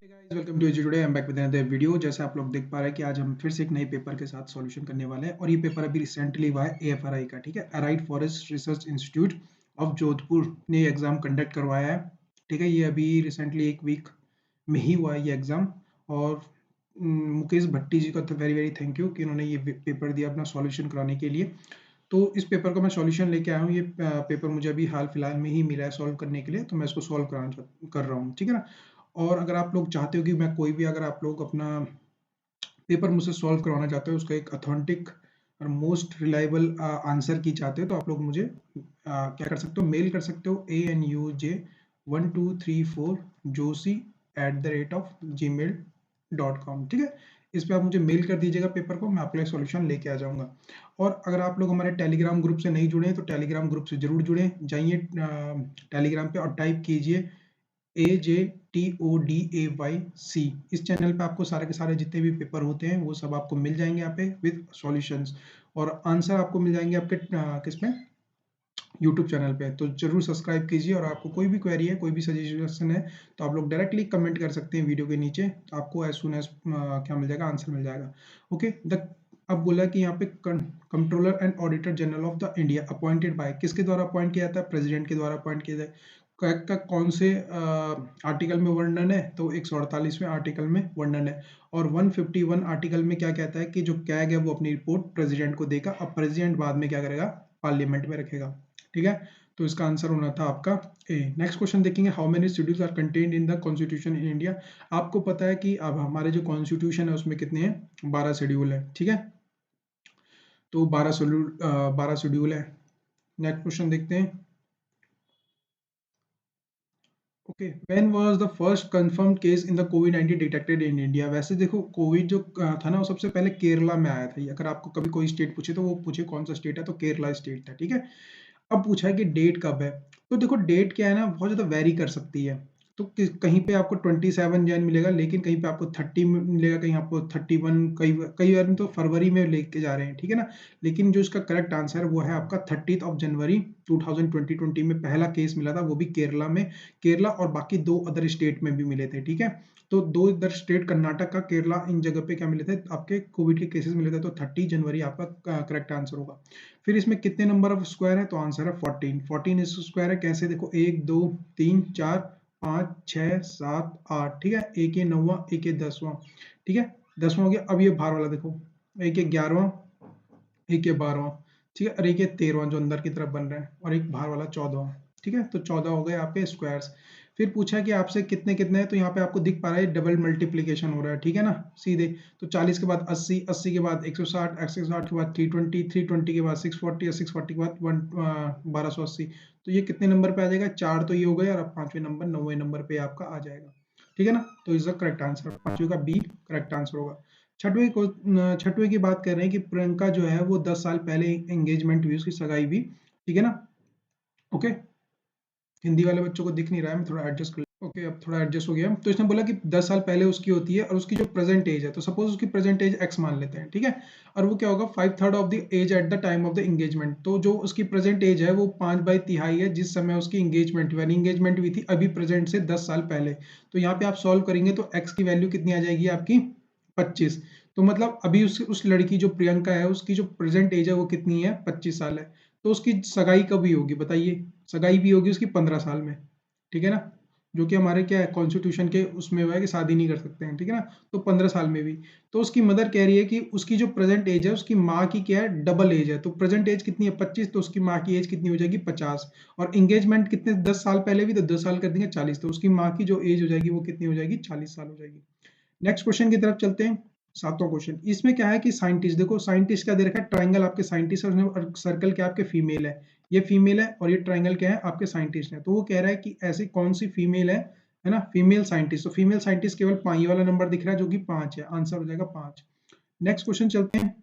Welcome to AG today. I am back with another video. जैसे आप लोग देख पा रहे हैं कि आज हम फिर से एक नए पेपर के साथ सॉल्यूशन करने वाले हैं और ये पेपर अभी रिसेंटली हुआ है एएफआरआई का। ठीक है, aired forest research institute of Jodhpur ने एग्जाम कंडक्ट करवाया है। ठीक है, ये अभी रिसेंटली एक वीक में ही हुआ है ये एग्जाम। और मुकेश भट्टी जी का तो वेरी वेरी थैंक यू कि उन्होंने ये पेपर दिया अपना सॉल्यूशन कराने के लिए। तो इस पेपर का मैं सॉल्यूशन लेके आया हूँ। ये पेपर मुझे अभी हाल फिलहाल में ही मिला है सॉल्व करने के लिए, तो मैं इसको सॉल्व कर रहा हूँ। ठीक है ना। और अगर आप लोग चाहते हो कि मैं कोई भी अगर आप लोग अपना पेपर मुझसे सॉल्व करवाना चाहते हो, उसका एक ऑथेंटिक और मोस्ट रिलायबल आंसर की चाहते हो, तो आप लोग मुझे क्या कर सकते हो, मेल कर सकते हो ANUJ1234 joshi@gmail.com। ठीक है, इस पे आप मुझे मेल कर दीजिएगा पेपर को, मैं आपके लिए सॉल्यूशन लेके आ जाऊंगा। और अगर आप लोग हमारे टेलीग्राम ग्रुप से नहीं जुड़े हैं तो टेलीग्राम ग्रुप से जरूर जुड़े जाइए टेलीग्राम पे और टाइप कीजिए AJTODAYC। इस चैनल पे आपको सारे के सारे जितने भी पेपर होते हैं वो सब आपको मिल जाएंगे यहाँ पे विद सॉल्यूशंस, और आंसर आपको मिल जाएंगे आपके किसमें, यूट्यूब चैनल पे। तो जरूर सब्सक्राइब कीजिए, और आपको कोई भी क्वेरी है, कोई भी सजेशन है, तो आप लोग डायरेक्टली कमेंट कर सकते हैं वीडियो के नीचे। आपको एज सुन एज क्या मिल जाएगा, आंसर मिल जाएगा। ओके, द अब बोला कि यहाँ पे controller and auditor general of the India appointed by, किसके द्वारा अपॉइंट किया जाता है, प्रेसिडेंट के द्वारा अपॉइंट किया जाए। का कौन से आर्टिकल में वर्णन है, तो 148वें आर्टिकल में वर्णन है। और 151 आर्टिकल में क्या कहता है कि जो कैग है वो अपनी रिपोर्ट प्रेसिडेंट को देगा, अब प्रेसिडेंट बाद में क्या करेगा, पार्लियामेंट में रखेगा। ठीक है, तो इसका आंसर होना था आपका ए। नेक्स्ट क्वेश्चन देखेंगे, how many schedules are contained in the constitution in India. आपको पता है कि अब हमारे जो कॉन्स्टिट्यूशन है उसमें कितने हैं, 12 शेड्यूल है। ठीक है, तो 12 शेड्यूल है। नेक्स्ट क्वेश्चन देखते हैं। Okay, when was the first confirmed case in the covid detected in India. वैसे देखो, कोविड जो था ना, वो सबसे पहले केरला में आया था। अगर आपको कभी कोई स्टेट पूछे तो वो पूछे कौन सा स्टेट है, तो केरला स्टेट था। ठीक है, अब पूछा है कि डेट कब है, तो देखो डेट क्या है ना, बहुत ज़्यादा वेरी कर सकती है। तो कहीं पे आपको 27 जैन मिलेगा, लेकिन कहीं पे आपको 30 मिलेगा, कहीं आपको 31, कई कई बार तो फरवरी में लेके जा रहे हैं। ठीक है ना, लेकिन जो इसका करेक्ट आंसर है वो है आपका 30 जनवरी 2020 में पहला केस मिला था, वो भी केरला में। केरला और बाकी 2 अदर स्टेट में भी मिले थे। ठीक है, तो 2 इधर स्टेट, कर्नाटक का, केरला, इन जगह पे क्या मिले थे आपके कोविड के केसेस मिले थे। तो 30 जनवरी आपका करेक्ट आंसर होगा। फिर इसमें कितने नंबर ऑफ स्क्वायर है, तो आंसर है 14। 14 इस स्क्वायर है, कैसे देखो, 1 2 3 4 5 6 7 8। ठीक है, एक ये 9वां, एक ये 10वां। ठीक है, 10वां हो गया। अब ये बाहर वाला देखो, एक ये 11वां, एक ये 12वां। ठीक है, और एक ये 13वां जो अंदर की तरफ बन रहा है, और एक बाहर वाला 14वां। ठीक है, तो 14 हो गए आपके स्क्वायर्स। फिर पूछा है कि आपसे कितने कितने हैं, तो यहाँ पे आपको दिख पा रहा है डबल मल्टीप्लीकेशन हो रहा है। ठीक है ना, सीधे। तो 40 के बाद 80, 80 के बाद 160, 160 के बाद 320, 320 के बाद 640, और 640 के बाद 1280। तो ये कितने नंबर पे आ जाएगा, 4 तो ये हो गए, और अब 5वें नंबर, 9वें नंबर पे आपका आ जाएगा। ठीक है ना, तो इज द करेक्ट आंसर, 5वें का बी करेक्ट आंसर होगा। छठवें की बात कर रहे हैं कि प्रियंका जो है वो 10 साल पहले एंगेजमेंट हुई, उसकी सगाई हुई। ठीक है ना। ओके, हिंदी वाले बच्चों को दिख नहीं रहा है, मैं थोड़ा एडजस्ट कर। ओके, अब थोड़ा एडजस्ट हो गया। तो इसने बोला कि 10 साल पहले उसकी होती है, और उसकी जो प्रेजेंट एज है, तो सपोज उसकी प्रेजेंट एज एक्स मान लेते हैं। ठीक है, और वो क्या होगा, 5/3 of the age at the time of the engagement. तो जो उसकी प्रेजेंट एज है वो 5/3 है जिस समय उसकी एंगेजमेंट हुई, एंगेजमेंट हुई थी अभी प्रेजेंट से 10 साल पहले। तो यहाँ पे आप सॉल्व करेंगे तो एक्स की वैल्यू कितनी आ जाएगी आपकी, 25। तो मतलब अभी उस लड़की जो प्रियंका है, उसकी जो प्रेजेंट एज है वो कितनी है, 25 साल है। तो उसकी सगाई कब ही होगी बताइए, सगाई भी होगी उसकी 15 साल में। ठीक है ना, जो कि हमारे क्या है, कॉन्स्टिट्यूशन के उसमें हुआ है कि शादी नहीं कर सकते हैं। ठीक है ना, तो 15 साल में भी। तो उसकी मदर कह रही है कि उसकी जो प्रेजेंट एज है, उसकी माँ की क्या है, डबल एज है। तो प्रेजेंट एज कितनी है, 25, तो उसकी माँ की एज कितनी हो जाएगी, 50। और एंगेजमेंट कितने, 10 साल पहले भी, तो 10 साल कर देंगे 40, तो उसकी माँ की जो एज हो जाएगी वो कितनी हो जाएगी, 40 साल हो जाएगी। नेक्स्ट क्वेश्चन की तरफ चलते हैं। 7वां क्वेश्चन, इसमें क्या है कि साइंटिस्ट, देखो साइंटिस्ट क्या दे रखा है, ट्राइंगल आपके साइंटिस्ट है, और सर्कल क्या आपके फीमेल है। ये फीमेल है, और ये ट्राइंगल क्या है, आपके साइंटिस्ट है। तो वो कह रहा है कि ऐसी कौन सी फीमेल है ना, फीमेल साइंटिस्ट। तो फीमेल साइंटिस्ट केवल 5 वाला नंबर दिख रहा है, जो कि 5 है, आंसर हो जाएगा 5। नेक्स्ट क्वेश्चन चलते हैं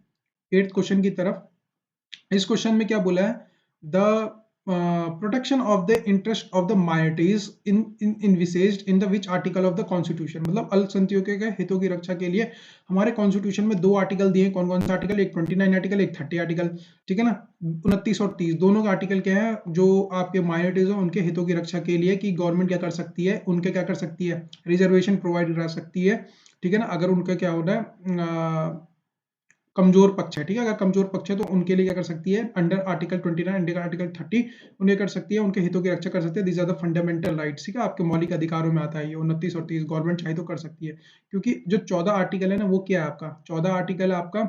8th क्वेश्चन की तरफ। इस क्वेश्चन में क्या बोला है, the protection of the interest of the minorities in envisaged in the which article of the constitution, मतलब अल्पसंख्यकों के हितों की रक्षा के लिए हमारे कॉन्स्टिट्यूशन में दो आर्टिकल दिए हैं। कौन कौन सा आर्टिकल? एक 29 आर्टिकल, एक 30 आर्टिकल, ठीक है ना। 29 और 30 दोनों का आर्टिकल क्या है, जो आपके माइनॉरिटीज हैं उनके हितों की रक्षा के लिए कि गवर्नमेंट क्या कर सकती है, उनके क्या कर सकती है, रिजर्वेशन प्रोवाइड करा सकती है, ठीक है ना। अगर उनका क्या होना है, कमजोर पक्ष है, ठीक है, अगर कमजोर पक्ष है तो उनके लिए क्या कर सकती है, अंडर आर्टिकल 29 अंडर आर्टिकल 30 उन्हें कर सकती है, उनके हितों की रक्षा कर सकती है। These are the fundamental rights, ठीक है, आपके मौलिक अधिकारों में आता है ये 29 और 30। गवर्नमेंट चाहे तो कर सकती है, क्योंकि जो 14 आर्टिकल है ना, वो क्या है आपका, 14 आर्टिकल है आपका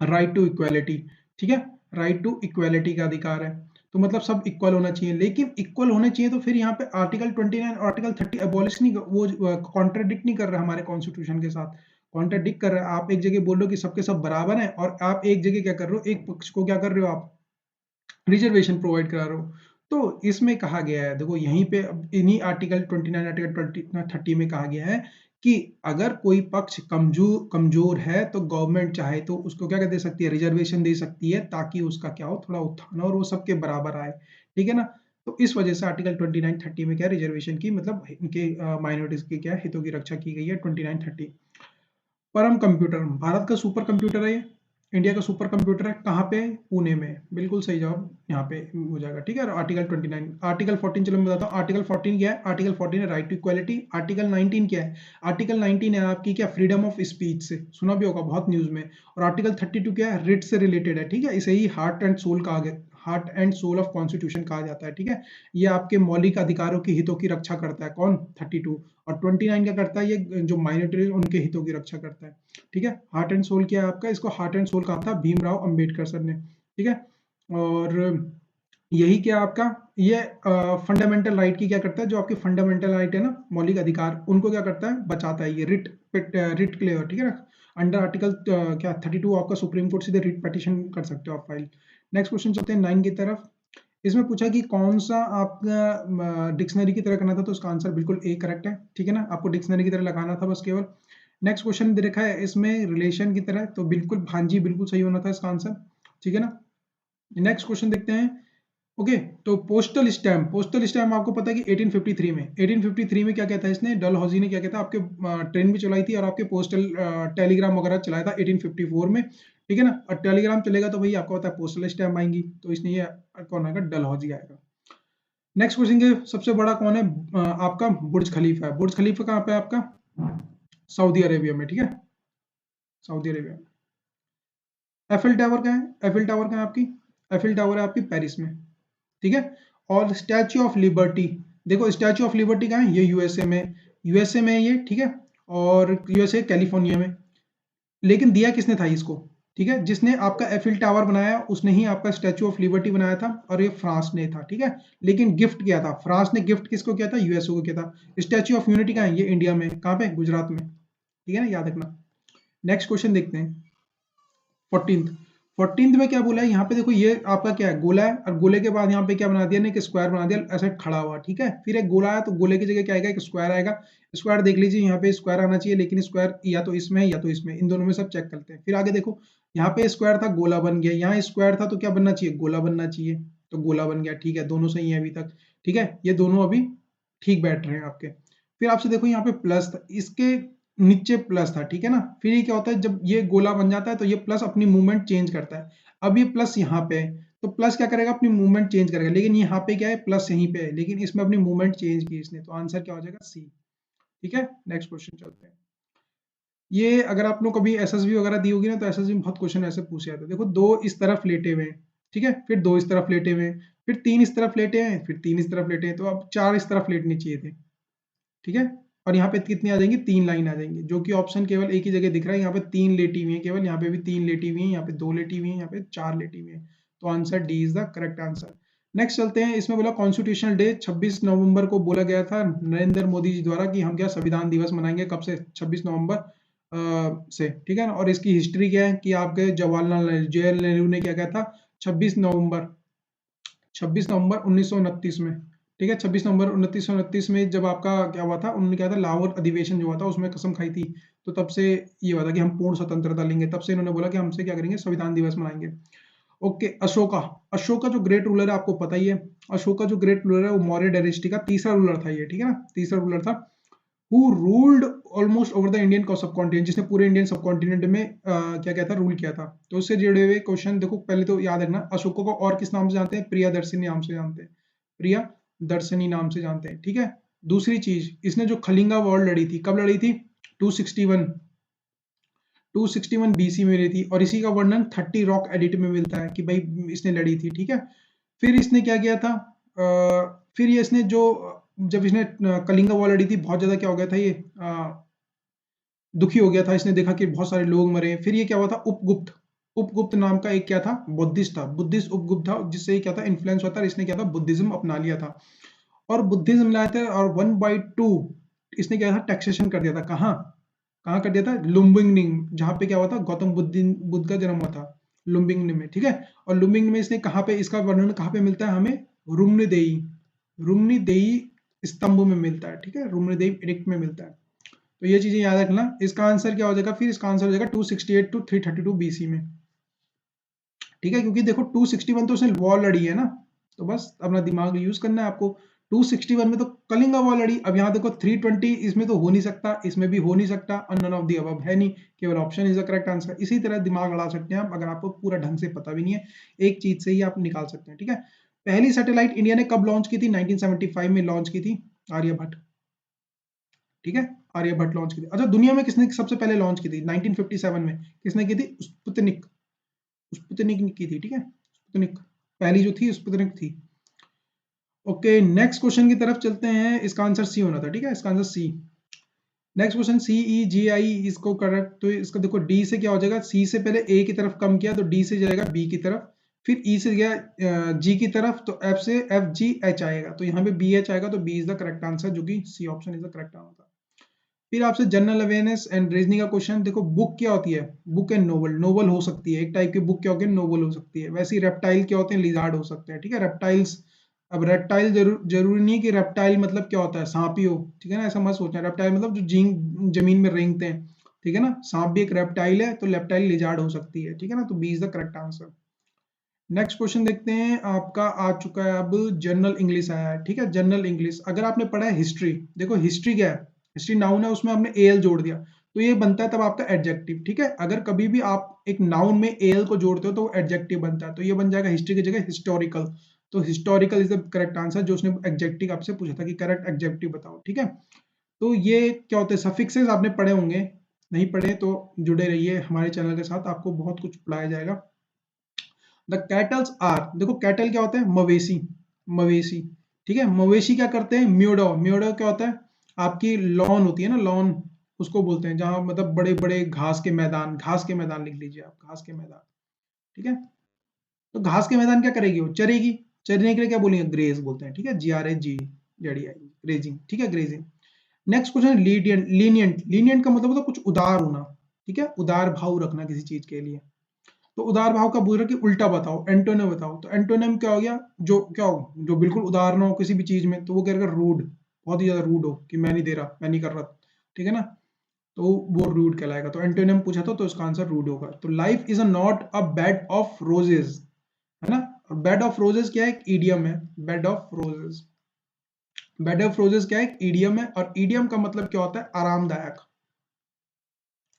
राइट टू इक्वालिटी, ठीक है, राइट टू इक्वालिटी का अधिकार है। तो मतलब सब इक्वल होना चाहिए, लेकिन इक्वल होने चाहिए तो फिर यहाँ पे आर्टिकल 29 और आर्टिकल 30 अबॉलिश नहीं, वो कॉन्ट्राडिक्ट नहीं कर रहा हमारे कॉन्स्टिट्यूशन के साथ, कॉन्ट्राडिक्ट कर रहा है। आप एक जगह बोल रहे हो कि सबके सब बराबर हैं, और आप एक जगह क्या कर रहे हो, एक पक्ष को क्या कर रहे हो आप, रिजर्वेशन प्रोवाइड करा रहे हो। तो इसमें कहा गया है, देखो यहीं पे इन्हीं आर्टिकल 29 आर्टिकल 30 में कहा गया है कि अगर कोई पक्ष कमजोर कमजोर है तो गवर्नमेंट चाहे तो उसको क्या दे सकती है, रिजर्वेशन दे सकती है, ताकि उसका क्या हो, थोड़ा उत्थान और वो सबके बराबर आए, ठीक है ना। तो इस वजह से आर्टिकल 29 30 में क्या रिजर्वेशन की, मतलब इनके माइनॉरिटीज के क्या हितों की रक्षा की गई है 29 30। परम कंप्यूटर भारत का सुपर कंप्यूटर है ये, इंडिया का सुपर कंप्यूटर है, कहाँ पे? पुणे में, बिल्कुल सही जवाब यहाँ पे हो जाएगा, ठीक है। आर्टिकल 29, आर्टिकल 14 चलो मैं बताता हूँ, आर्टिकल 14 क्या है, आर्टिकल 14 है राइट टू इक्वालिटी। आर्टिकल 19 क्या है, आर्टिकल 19 है आपकी क्या, फ्रीडम ऑफ स्पीच से, सुना भी होगा बहुत न्यूज में। और आर्टिकल 32 क्या है, रिट से रिलेटेड है, ठीक है, इसे ही हार्ट एंड सोल कहा गया, heart and soul of constitution कहा जाता है, ठीक है। ये आपके मौलिक अधिकारों के हितों की रक्षा करता है, कौन, 32। और 29 क्या करता है, ये जो माइनॉरिटी उनके हितों की रक्षा करता है, ठीक है। हार्ट एंड सोल क्या है आपका, इसको हार्ट एंड सोल कहा था भीमराव अंबेडकर सर ने, ठीक है। और यही क्या आपका, ये फंडामेंटल राइट की क्या करता है, जो आपकी फंडामेंटल राइट है ना, मौलिक अधिकार, उनको क्या करता है, बचाता है। ये रिट क्लियर, ठीक है ना। अंडर आर्टिकल क्या 32 आपका सुप्रीम कोर्ट सीधे रिट पिटीशन कर सकते हो आप फाइल। नेक्स्ट क्वेश्चन चलते हैं 9 की तरफ। इसमें पूछा कि कौन सा आपका डिक्शनरी की तरह करना था, तो उसका आंसर बिल्कुल ए करेक्ट है, ठीक है ना, आपको डिक्शनरी की तरह लगाना था बस केवल। नेक्स्ट क्वेश्चन दे रखा है इसमें रिलेशन की तरह, तो बिल्कुल भांजी बिल्कुल सही होना था इसका आंसर, ठीक है ना। नेक्स्ट क्वेश्चन देखते हैं। ओके, तो पोस्टल स्टैम्प आपको पता है कि 1853 में क्या कहता है इसने, डलहौजी ने क्या कहता है, आपके ट्रेन भी चलाई थी और आपके पोस्टल टेलीग्राम वगैरह चलाया था 1854 में, ठीक है ना। और टेलीग्राम चलेगा तो भाई आपको पता है पोस्टल स्टैम्प आएंगी, तो इसने ये कौन आएगा, डलहौजी आएगा। नेक्स्ट क्वेश्चन के सबसे बड़ा कौन है, आपका बुर्ज खलीफा है। बुर्ज खलीफा कहाँ पे है आपका, सऊदी अरेबिया में, ठीक है, सऊदी अरेबिया में। एफिल टावर कहाँ है, एफिल टावर कहाँ है आपकी, एफिल टावर है आपकी पेरिस में, ठीक है। और स्टैच्यू ऑफ लिबर्टी, देखो स्टैच्यू ऑफ लिबर्टी कहाँ है, ये यूएसए में, यूएसए में है ये, ठीक है। और यूएसए कैलिफोर्निया में। लेकिन दिया किसने था इसको, ठीक है, जिसने आपका एफिल टावर बनाया उसने ही आपका स्टैच्यू ऑफ लिबर्टी बनाया था, और ये फ्रांस ने था, ठीक है। लेकिन गिफ्ट किया था, फ्रांस ने गिफ्ट किसको किया था, यूएसए को किया था। स्टैच्यू ऑफ यूनिटी कहाँ है, ये इंडिया में, कहाँ पे, गुजरात में, ठीक है ना, याद रखना। नेक्स्ट क्वेश्चन देखते हैं 14th। 14th में क्या बोला है, यहाँ पे देखो ये आपका क्या है, गोला है, और गोले के बाद यहाँ पे क्या बना दिया, एक स्क्वायर बना दिया ऐसे खड़ा हुआ, ठीक है। फिर एक गोला है तो गोले की जगह क्या आएगा, एक स्क्वायर आएगा। स्क्वायर देख लीजिए, यहाँ पे स्क्वायर आना चाहिए, लेकिन स्क्वायर या तो इसमें है या तो इसमें, इन दोनों में सब चेक करते हैं। फिर आगे देखो, यहाँ पे स्क्वायर था, गोला बन गया, यहाँ स्क्वायर था तो क्या बनना चाहिए, गोला बनना चाहिए, तो गोला बन गया, ठीक है, दोनों सही है अभी तक, ठीक है, ये दोनों अभी ठीक बैठ रहे हैं आपके। फिर आपसे देखो यहाँ पे प्लस था, इसके नीचे प्लस था, ठीक है ना। फिर ये क्या होता है, जब ये गोला बन जाता है तो ये प्लस अपनी मूवमेंट चेंज करता है। अब ये प्लस यहाँ पे है, तो प्लस क्या करेगा, अपनी मूवमेंट चेंज करेगा, लेकिन यहाँ पे क्या है, प्लस यहीं पे है, लेकिन इसमें अपनी मूवमेंट चेंज की इसने, तो आंसर क्या हो जाएगा, सी, ठीक है। नेक्स्ट क्वेश्चन चलते हैं। ये अगर आप लोग कभी एसएसबी वगैरह दी होगी ना, तो एसएसबी में बहुत क्वेश्चन ऐसे पूछे जाते हैं। देखो दो इस तरफ लेटे हुए हैं, ठीक है, फिर दो इस तरफ लेटे हुए हैं, फिर तीन इस तरफ लेटे हैं, फिर तीन इस तरफ लेटे हैं, तो अब चार इस तरफ लेटने चाहिए थे, ठीक है। और यहाँ पे कितनी आ जाएंगी, तीन लाइन आ जाएंगी, जो कि ऑप्शन केवल एक ही जगह दिख रहा है, यहाँ पे तीन लेटी हुई है केवल, यहाँ पे भी तीन लेटी हुई है, यहाँ पे दो लेटी हुई है, यहाँ पे चार लेटी हुई है, तो answer D is the correct answer. Next चलते हैं, इसमें बोला कॉन्स्टिट्यूशनल डे 26 नवंबर को बोला गया था नरेंद्र मोदी जी द्वारा कि हम क्या संविधान दिवस मनाएंगे, कब से, 26 नवंबर से, ठीक है ना। और इसकी हिस्ट्री क्या है कि आपके जवाहरलाल नेहरू ने क्या कहा था, 26 नवंबर 1929 में, ठीक है, 26 नवंबर 1929 में जब आपका क्या हुआ था, उन्होंने क्या था, लाहौर अधिवेशन जो हुआ था उसमें कसम खाई थी, तो तब से ये हुआ था कि हम पूर्ण स्वतंत्रता लेंगे, तब से इन्होंने बोला कि हमसे क्या करेंगे, संविधान दिवस मनाएंगे। ओके, अशोका। अशोका जो ग्रेट रूलर है आपको पता ही है। अशोका जो ग्रेट रूलर है वो मौर्य डायनेस्टी का तीसरा रूलर था ये, ठीक है ना, तीसरा रूलर था। Who ruled almost over the Indian सब कॉन्टिनेंट, जिसने पूरे इंडियन सब कॉन्टिनेंट में क्या क्या था, रूल किया था। तो उससे जुड़े हुए क्वेश्चन देखो, पहले तो याद रखना अशोका को और किस नाम से जानते हैं, प्रियदर्शिनी नाम से जानते हैं, प्रिया दर्शनी नाम से जानते हैं, ठीक है। दूसरी चीज, इसने जो खलिंगा वॉर लड़ी थी, कब लड़ी थी, 261 261 बीसी में लड़ी थी, और इसी का वर्णन 30 रॉक एडिट में मिलता है कि भाई इसने लड़ी थी, ठीक है। फिर इसने क्या किया था, फिर ये इसने जो, जब इसने कलिंगा वॉर लड़ी थी, बहुत ज्यादा क्या हो गया था ये, दुखी हो गया था, इसने देखा कि बहुत सारे लोग मरे। फिर ये क्या हुआ था, उपगुप्त, उपगुप्त नाम का एक क्या था, बुद्धिस्ट था, बुद्धिस्ट उपगुप्त था, जिससे ये क्या था, इन्फ्लुएंस होता है, इसने क्या था, बुद्धिज्म अपना लिया था। और बुद्धिज्म लाया था, और 1/2 इसने क्या था, टैक्सेशन कर दिया था। कहाँ कहाँ कर दिया था, लुम्बिंगनिंग, जहाँ पे क्या हुआ था, गौतम बुद्ध का जन्म हुआ था, लुम्बिंगनिंग में, ठीक है। और लुम्बिंग में इसने कहाँ पे, इसका वर्णन कहाँ पे मिलता है हमें, रुम्निदेई, रुम्निदेई स्तंभ में मिलता है, ठीक है, रुम्निदेई एडिक्ट में मिलता है। तो ये चीजें याद रखना। इसका आंसर क्या हो जाएगा, फिर इसका आंसर हो जाएगा 268 टू 332 बीसी में, ठीक है, क्योंकि देखो 261 तो उसने वॉर लड़ी है ना, तो बस अपना दिमाग यूज करना है आपको। 261 में तो कलिंगा वॉर लड़ी, अब यहाँ देखो 320, इसमें तो हो नहीं सकता, इसमें भी हो नहीं सकता, और नन ऑफ दी अबव है नहीं, केवल option is the correct answer. इसी तरह दिमाग लड़ा सकते हैं आप, अगर आपको पूरा ढंग से पता भी नहीं है, एक चीज से ही आप निकाल सकते हैं, ठीक है। पहली सैटेलाइट इंडिया ने कब लॉन्च की थी, 1975 में लॉन्च की थी, आर्यभट्ट, ठीक है, आर्यभट्ट लॉन्च की थी। अच्छा, दुनिया में किसने सबसे पहले लॉन्च की थी, 1957 में किसने की थी, स्पुतनिक, स्पुतनिक की थी, ठीक है, स्पुतनिक पहली जो थी स्पुतनिक थी। ओके, नेक्स्ट क्वेश्चन की तरफ चलते हैं, इसका आंसर सी होना था, ठीक है, इसका आंसर सी। नेक्स्ट क्वेश्चन, सी ई जी आई, इसको करेक्ट, तो इसका देखो डी से क्या हो जाएगा, सी से पहले ए की तरफ कम किया तो डी से जाएगा बी की तरफ, फिर ई से गया जी की तरफ, तो एफ से एफ जी एच आएगा, तो यहाँ पे बी एच आएगा, तो B is the correct answer, जो कि C option is the correct answer. फिर आपसे जनरल अवेयरनेस एंड रीजनिंग का क्वेश्चन, देखो बुक क्या होती है, बुक एंड नोवल, नोवल हो सकती है, एक टाइप की बुक क्या होगी, नोवल हो सकती है। वैसे ही रेप्टाइल क्या होते हैं, लिजार्ड हो सकते हैं, ठीक है, रेप्टाइल्स। अब रेप्टाइल जरूरी नहीं कि रेप्टाइल मतलब क्या होता है, सांप ही हो, ठीक है ना, ऐसा मत सोचना, रेप्टाइल मतलब जो जीन जमीन में रेंगते हैं, ठीक है ना, सांप भी एक रेप्टाइल है, तो लेप्टाइल लिजार्ड हो सकती है, ठीक है ना, तो B is the correct answer. Next question देखते हैं, आपका आ चुका है अब, जनरल इंग्लिश आया है, ठीक है, जनरल इंग्लिश। अगर आपने पढ़ा है हिस्ट्री, देखो हिस्ट्री क्या है, हिस्ट्री नाउन है, उसमें आपने एल जोड़ दिया, तो ये बनता है तब आपका एडजेक्टिव, ठीक है। अगर कभी भी आप एक नाउन में एल को जोड़ते हो तो वो एडजेक्टिव बनता है, तो ये बन जाएगा हिस्ट्री की जगह हिस्टोरिकल। तो historical is the correct answer, जो उसने एडजेक्टिव आपसे पूछा था कि करेक्ट एडजेक्टिव बताओ, ठीक है। तो ये क्या होते हैं, सफिक्सेस आपने पढ़े होंगे, नहीं पढ़े तो जुड़े रहिए हमारे चैनल के साथ, आपको बहुत कुछ पढ़ाया जाएगा। द कैटल्स आर, देखो कैटल क्या होते हैं, मवेशी, मवेशी, ठीक है। मवेशी क्या करते हैं, म्योडो, म्योडो क्या होता है, आपकी लॉन होती है ना, लॉन, उसको बोलते हैं जहां मतलब बड़े बड़े घास के मैदान, घास के मैदान लिख लीजिए आप, घास के मैदान, ठीक है। तो घास के मैदान क्या करेगी, वो चरेगी, चरने के लिए क्या बोलेंगे, ग्रेज बोलते हैं, ठीक है, GRAG, जड़ी आएगी, ग्रेजिंग, ठीक है, grazing. Next question, lenient, lenient, lenient का मतलब होता है कुछ उदार होना, ठीक है, उदार भाव रखना किसी चीज के लिए। तो उदार भाव का बोल रहा कि उल्टा बताओ, एंटोनिम बताओ, तो एंटोनिम क्या हो गया, जो क्या हो, जो बिल्कुल उदार ना हो किसी भी चीज में, तो वो कह रहा रूड, बहुत ही ज्यादा रूड हो, कि मैं नहीं दे रहा, मैं नहीं कर रहा, ठीक है ना, तो वो रूड कहलाएगा। तो एंटोनिम पूछा था, तो इसका आंसर रूड होगा। तो life is a not a bed of roses, है ना, और बेड ऑफ रोजेज क्या है, एक ईडियम है, bed of roses, bed of roses क्या है, एक ईडियम है, और ईडियम का मतलब क्या होता है, आरामदायक,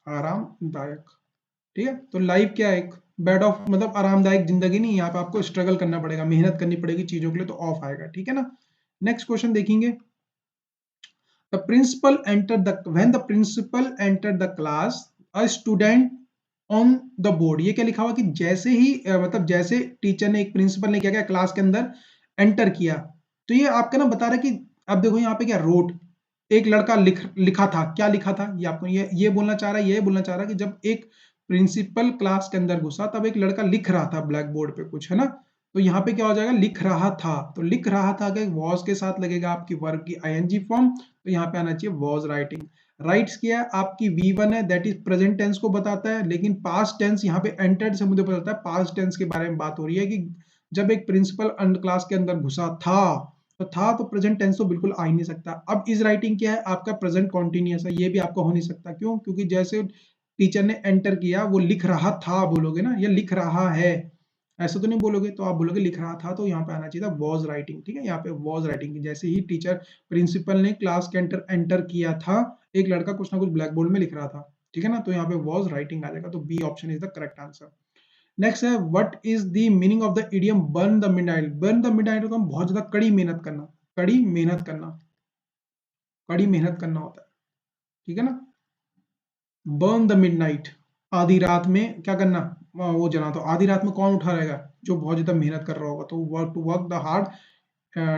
आरामदायक, ठीक है। तो लाइफ क्या है, एक बेड ऑफ मतलब आरामदायक जिंदगी नहीं, यहाँ पे आपको स्ट्रगल करना पड़ेगा, मेहनत करनी पड़ेगी चीजों के लिए, तो ऑफ आएगा, ठीक है ना। नेक्स्ट क्वेश्चन देखेंगे, the principal enter the, when the principal enter the class, a student on the board, ये क्या लिखा हुआ कि जैसे ही मतलब जैसे टीचर ने, एक प्रिंसिपल ने क्या किया क्लास के अंदर एंटर किया, तो ये आपका ना बता रहा है कि, अब देखो यहाँ पे क्या रोट, एक लड़का लिखा था, क्या लिखा था, ये आपको ये बोलना चाह रहा है, ये बोलना चाह रहा है कि जब एक प्रिंसिपल क्लास के अंदर घुसा, तब एक लड़का लिख रहा था ब्लैक बोर्ड पे कुछ, है ना, तो यहाँ पे क्या हो जाएगा, लिख रहा था, तो लिख रहा था अगर वॉज के साथ लगेगा आपकी वर्ब की आईएनजी फॉर्म, तो यहाँ पे आना चाहिए वॉज राइटिंग। राइट्स किया है आपकी V1 है, दैट इज प्रेजेंट टेंस को बताता है, लेकिन पास्ट टेंस यहाँ पे एंटर्ड से मुझे पता चलता है पास्ट टेंस के बारे में बात हो रही है, कि जब एक प्रिंसिपल क्लास के अंदर घुसा था, तो था, तो प्रेजेंट टेंस तो बिल्कुल आ ही नहीं सकता। अब इज राइटिंग क्या है, आपका प्रेजेंट कॉन्टिन्यूअस है, ये भी आपका हो नहीं सकता, क्यों, क्योंकि जैसे टीचर ने एंटर किया, वो लिख रहा था बोलोगे ना, ये लिख रहा है, ऐसा तो नहीं बोलोगे, तो आप बोलोगे लिख रहा था, तो यहाँ पे आना चाहिए था वॉज राइटिंग। ठीक है, यहाँ पे वॉज राइटिंग, जैसे ही टीचर प्रिंसिपल ने क्लास के एंटर एंटर किया था, एक लड़का कुछ ना कुछ ब्लैक बोर्ड में लिख रहा था। ठीक है ना, तो यहाँ पे वॉज राइटिंग आ जाएगा, तो B option is the correct answer. Next है what is the meaning of the idiom burn the midnight. Burn the midnight का बहुत ज्यादा कड़ी मेहनत करना, कड़ी मेहनत करना, कड़ी मेहनत करना होता है। ठीक है ना, बर्न द मिडनाइट, आधी रात में क्या करना, वो जना। तो आधी रात में कौन उठा रहेगा, जो बहुत ज्यादा मेहनत कर रहा होगा, तो work to work the hard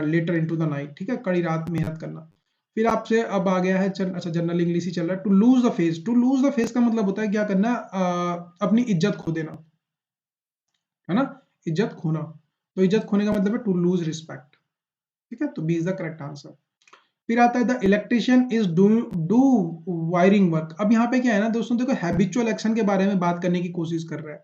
later into the night. ठीक है, कड़ी रात मेहनत करना। फिर आपसे अब आ गया है अच्छा जनरल इंग्लिश ही चल रहा है। To lose the face, to lose the face का मतलब होता है क्या करना, अपनी इज्जत खो देना, है ना, इज्जत खोना। तो इज्जत खोने का मतलब है टू लूज रिस्पेक्ट। ठीक है, तो B is the correct answer. फिर आता है the electrician is do wiring work. अब यहाँ पे क्या है ना दोस्तों, देखो हैबिचुअल एक्शन के बारे में बात करने की कोशिश कर रहा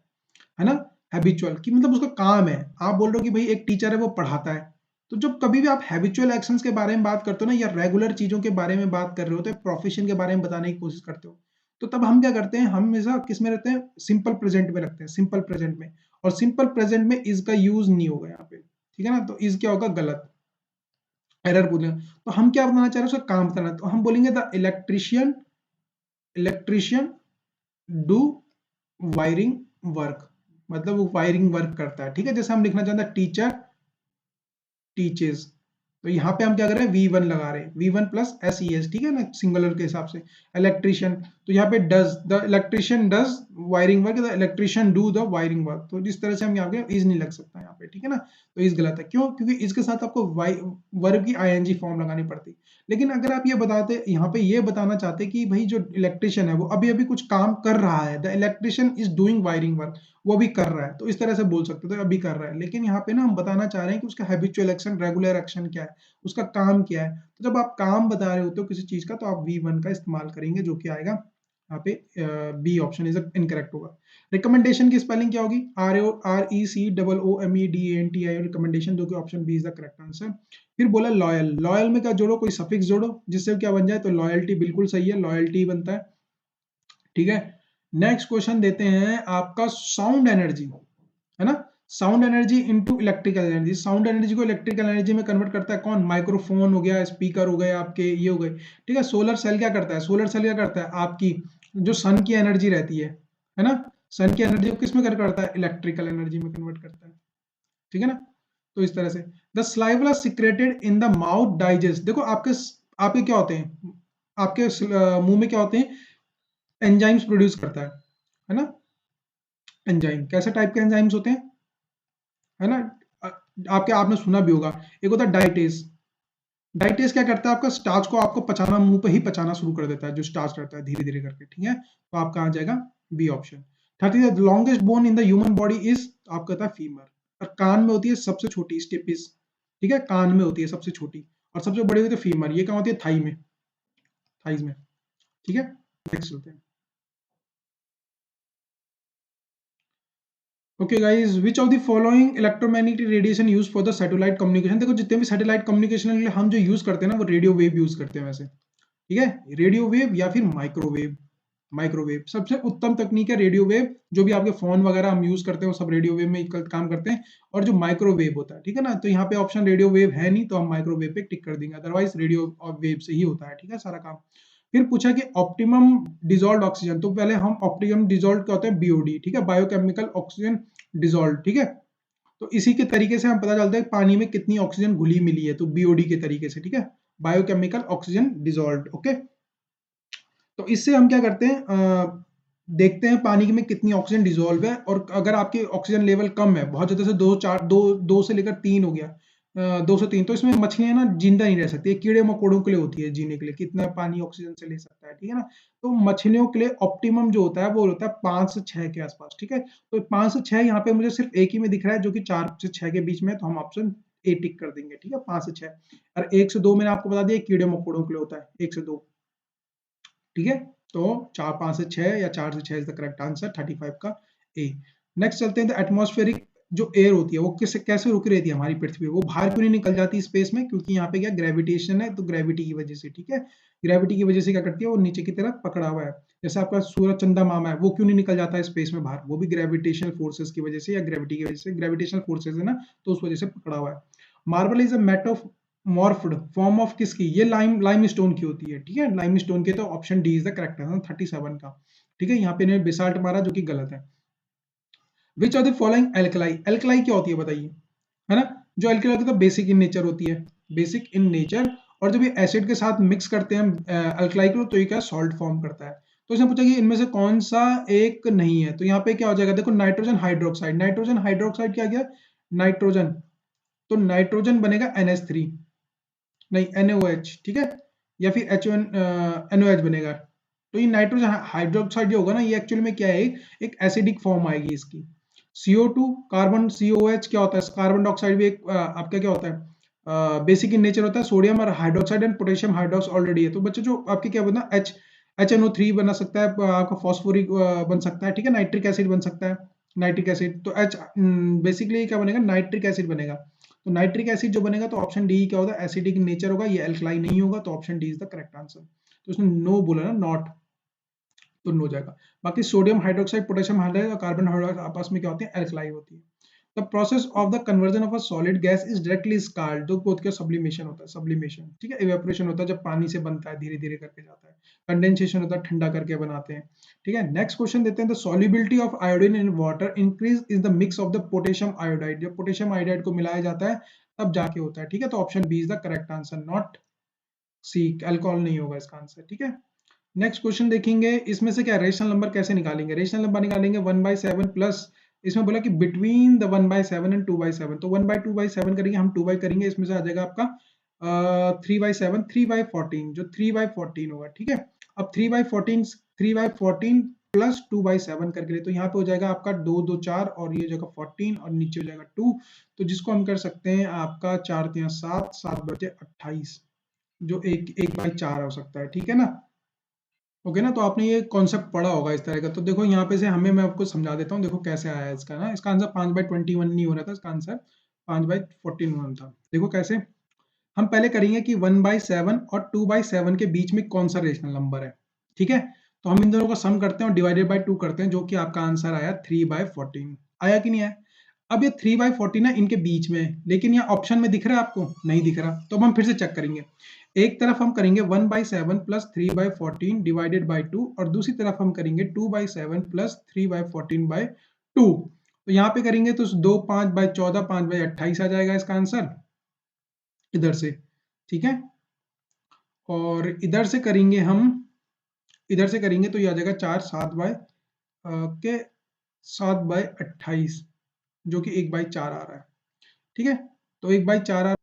है ना। हैबिचुअल की मतलब उसका काम है। आप बोल रहे हो कि भाई एक टीचर है वो पढ़ाता है, तो जब कभी भी आप हैबिचुअल एक्शंस के बारे में बात करते हो ना, या रेगुलर चीजों के बारे में बात कर रहे हो, तो प्रोफेशन के बारे में बताने की कोशिश करते हो, तो तब हम क्या करते हैं, हम हमेशा किस में रहते हैं, सिंपल प्रेजेंट में रखते हैं, सिंपल प्रेजेंट में। और सिंपल प्रेजेंट में इज का यूज नहीं होगा यहाँ पे। ठीक है ना, तो इज क्या होगा, गलत, एरर पूछना। तो हम क्या बताना चाह रहे हैं, उसका काम बताना, तो हम बोलेंगे the electrician, electrician do wiring work, मतलब वो वायरिंग वर्क करता है। ठीक है, जैसे हम लिखना चाहते हैं टीचर टीचेस, तो यहाँ पे हम क्या कर रहे हैं, V1 लगा रहे हैं, V1 प्लस SES। ठीक है ना, सिंगुलर के हिसाब से। इलेक्ट्रिशियन, तो यहाँ पे does, the electrician does wiring work, the electrician do the wiring work. तो जिस तरह से हम यहाँ पे इज नहीं लग सकता यहाँ पे। ठीक है ना, तो इज गलत है, क्यों, क्योंकि इसके साथ आपको वर्ब की ING फॉर्म लगानी पड़ती। लेकिन अगर आप ये बताते, यहाँ पे ये बताना चाहते कि भाई जो इलेक्ट्रिशियन है वो अभी अभी कुछ काम कर रहा है, the electrician is doing wiring work, वो भी कर रहा है, तो इस तरह से बोल सकते थे अभी कर रहा है। लेकिन यहाँ पे ना हम बताना चाह रहे हैं कि उसका हैबिचुअल एक्शन, रेगुलर एक्शन क्या है, उसका काम क्या है। तो जब आप काम बता रहे होते हो किसी चीज का, तो आप V1 का इस्तेमाल करेंगे, जो कि आएगा यहाँ पे बी ऑप्शन इज इनकरेक्ट होगा। रिकमेंडेशन की स्पेलिंग क्या होगी, RECOOMEDANTI, रिकमेंडेशन, जो कि option B is the correct answer. फिर बोला लॉयल, लॉयल में क्या जोड़ो, कोई सफिक्स जोड़ो जिससे क्या बन जाए, तो लॉयल्टी, बिल्कुल सही है, लॉयल्टी बनता है। ठीक है, नेक्स्ट क्वेश्चन देते हैं आपका साउंड एनर्जी, है ना। Sound energy into electrical energy, sound energy को इलेक्ट्रिकल एनर्जी में कन्वर्ट करता है कौन, माइक्रोफोन हो गया, स्पीकर हो गए आपके, ये हो गए। ठीक है, सोलर सेल क्या करता है, सोलर सेल क्या करता है, आपकी जो सन की एनर्जी रहती है ना, सन की एनर्जी को किस में कन्वर्ट करता है, इलेक्ट्रिकल एनर्जी में कन्वर्ट करता है। ठीक है ना, तो इस तरह से the saliva secreted in the mouth digest. देखो आपके आपके क्या होते हैं, आपके मुंह में क्या होते हैं, एंजाइम्स प्रोड्यूस करता है ना। एंजाइम कैसे टाइप के एंजाइम्स होते हैं, है ना, अ, आपके आपने सुना भी होगा। एक होता है डाइटेस, डाइटेस क्या करता है, आपका स्टार्च को आपको पचाना, मुंह पे ही पचाना शुरू कर देता है, जो स्टार्च रहता है धीरे धीरे करके। ठीक है, तो आपका आ जाएगा B option. 30 longest bone in the human body is, आपका होता है फीमर। और कान में होती है सबसे छोटी, स्टेपिस। ठीक है, कान में होती है सबसे छोटी, और सबसे बड़ी होती है फीमर, ये कहाँ होती है, थाई में, थाइज में। ठीक है, नेक्स्ट चलते हैं। Okay guys, which of the following electromagnetic radiation use for the satellite communication. देखो जितने भी सैटेलाइट कम्युनिकेशन के लिए हम जो यूज करते हैं ना, वो रेडियो वेव यूज करते हैं वैसे। ठीक है, रेडियो वेव या फिर माइक्रोवेव। माइक्रोवेव सबसे उत्तम तकनीक है, रेडियो वेव। जो भी आपके फोन वगैरह हम यूज करते हैं वो सब रेडियो वेव में काम करते हैं। और जो माइक्रोवेव होता है, ठीक है ना, तो यहाँ पे ऑप्शन रेडियो वेव है नहीं, तो हम माइक्रोवेव पे टिक कर देंगे, अदरवाइज रेडियो और वेव से ही होता है। ठीक है, सारा काम। फिर पूछा कि ऑप्टिमम डिजोल्व ऑक्सीजन, तो पहले हम ऑप्टिमम डिजोल्व क्या होता है, BOD। ठीक है, बायोकेमिकल ऑक्सीजन डिजोल्व। ठीक है, तो इसी के तरीके से हम पता चलता है पानी में कितनी ऑक्सीजन घुली मिली है, तो BOD के तरीके से। ठीक है, बायोकेमिकल ऑक्सीजन डिजोल्व। ओके, तो इससे हम क्या करते हैं, देखते हैं पानी में कितनी ऑक्सीजन डिजोल्व है, और अगर आपकी ऑक्सीजन लेवल कम है बहुत ज्यादा, से 2 से लेकर 3 हो गया, 2 से 3, तो इसमें मछलियां ना जिंदा नहीं रह सकती, कीड़े मकोड़ों के लिए होती है जीने के लिए, कितना पानी ऑक्सीजन से ले सकता है। ठीक है ना, तो मछलियों के लिए ऑप्टिमम जो होता है वो होता है 5 से 6 के आसपास। ठीक है, तो 5 से 6 यहाँ पे मुझे सिर्फ एक ही में दिख रहा है, जो कि 4 से 6 के बीच में है, तो हम ऑप्शन ए टिक कर देंगे। ठीक है, 5 से 6। और 1 से 2 मैंने आपको बता दिया कीड़े मकोड़ों के लिए होता है, 1 से 2। ठीक है, तो 4 5 से 6 या 4 से 6 इज द करेक्ट आंसर, 35 का ए। नेक्स्ट चलते हैं, द एटमॉस्फेरिक जो एयर होती है वो किससे कैसे रुकी रहती है हमारी पृथ्वी पे, वो बाहर क्यों नहीं निकल जाती स्पेस में, क्योंकि यहाँ पे क्या ग्रेविटेशन है, तो ग्रेविटी की वजह से, ठीक है, ग्रेविटी की वजह से क्या करती है, वो नीचे की तरफ पकड़ा हुआ है। जैसे आपका सूरज चंदा मामा है, वो क्यों नहीं निकल जाता है स्पेस में बाहर, वो भी ग्रेविटेशनल फोर्सेस की वजह से या ग्रेविटी की वजह से, ग्रेविटेशनल फोर्सेस है ना, तो उस वजह से पकड़ा हुआ है। Marble is a metamorphosed form of किसकी, ये लाइम स्टोन की होती है, ठीक है, लाइम स्टोन की, तो option D is the correct answer 37 का, ठीक है। यहाँ पे इन्होंने बेसाल्ट मारा जो कि गलत है। Which are the following alkali, alkali क्या होती है बताइए, है ना, जो एल्कलाई होती है तो बेसिक इन नेचर होती है, बेसिक इन नेचर, और जब ये एसिड के साथ मिक्स करते हैं अल्कलाई को, तो ये क्या सॉल्ट फॉर्म करता है। तो इसने पूछा कि इनमें से कौन सा एक नहीं है, तो यहाँ पे क्या हो जाएगा, देखो नाइट्रोजन हाइड्रोक्साइड, नाइट्रोजन हाइड्रोक्साइड क्या गया, नाइट्रोजन, तो नाइट्रोजन बनेगा NH3, नहीं NaOH, ठीक है, या फिर NOH बनेगा। तो ये नाइट्रोजन हाइड्रोक्साइड जो होगा ना, ये एक्चुअली में क्या है, एक एसिडिक फॉर्म आएगी इसकी। CO2 कार्बन, COH क्या होता है, कार्बन डाइऑक्साइड भी एक आपका क्या होता है, बेसिक इन नेचर होता है। सोडियम और हाइड्रोक्साइड एंड पोटेशियम हाइड्रोक्स ऑलरेडी है, तो बच्चों जो आपके क्या बना HNO3 बना सकता है, आपका फॉस्फोरिक बन सकता है, ठीक है, नाइट्रिक एसिड बन सकता है, नाइट्रिक एसिड, तो H बेसिकली क्या बनेगा, नाइट्रिक एसिड बनेगा। तो नाइट्रिक एसिड जो बनेगा, तो ऑप्शन डी क्या होगा, एसिडिक नेचर होगा, ये अल्कलाई नहीं होगा, तो option D is the correct answer. तो उसने नो बोला ना, नॉट, तो नो जाएगा। बाकी सोडियम हाइड्रोक्साइड, पोटेशियम हाइड्रोक्साइड और कार्बन हाइड्रोक्साइड आपस में क्या होती है, अल्कलाई होती है। The process of the conversion of a solid gas is directly called, जो बोलते हैं सब्लिमेशन होता है, सब्लिमेशन, ठीक है, इवेपोरेशन होता है जब पानी से बनता है, धीरे धीरे करके जाता है, कंडेंसेशन होता है ठंडा करके बनाते हैं, ठीक है। नेक्स्ट क्वेश्चन देते हैं, the solubility of iodine in water increase is the mix of the potassium iodide, जब पोटेशियम आयोडाइड को मिलाया जाता है तब जाके होता है, ठीक है, तो option B is the correct answer, not C, alcohol नहीं होगा इसका आंसर, ठीक है। नेक्स्ट क्वेश्चन देखेंगे, इसमें से क्या रेशनल नंबर कैसे निकालेंगे, रेशनल नंबर निकालेंगे 1/7 प्लस, इसमें बोला कि बिटवीन द 1/7 एंड 2/7, तो 1/2/7 करेंगे, हम 2 करेंगे, इसमें से आ जाएगा आपका 3/7, 3/14, जो 3/14 होगा, ठीक है। अब 3/14 प्लस 2/7 करके लिए, तो यहाँ पे हो जाएगा आपका 2 2 4 और ये हो जाएगा 14 और नीचे हो जाएगा 2, तो जिसको हम कर सकते हैं आपका 4 3 7 7 बचे 28, जो 1/4 हो सकता है, ठीक है ना। ओके ना, तो आपने ये कॉन्सेप्ट पढ़ा होगा इस तरह का। तो देखो यहाँ पे से हमें, मैं आपको समझा देता हूँ, देखो कैसे आया है इसका ना, इसका आंसर 5/21 नहीं हो रहा था, इसका आंसर 5/14 था। देखो कैसे, हम पहले करेंगे कि 1/7 और 2/7 के बीच में कौन सा रेशनल नंबर है, ठीक है। तो हम इन दोनों का सम करते हैं और डिवाइडेड बाय 2 करते हैं, जो कि आपका आंसर आया 3/14, आया कि नहीं आया। अब ये 3/14 है इनके बीच में है, लेकिन यहाँ ऑप्शन में दिख रहा है आपको, नहीं दिख रहा, तो अब हम फिर से चेक करेंगे। एक तरफ हम करेंगे 1/7 प्लस 3/14 डिवाइडेड बाय 2, और दूसरी तरफ हम करेंगे 2/7 प्लस 3/14/2। तो यहाँ पे करेंगे तो 2 5/14 5/28 आ जाएगा इसका आंसर इधर से, ठीक है। और इधर से करेंगे हम, इधर से करेंगे तो ये आ जाएगा 4 के 7/28, जो कि 1/4 आ रहा है, ठीक है। तो 1/4 आ,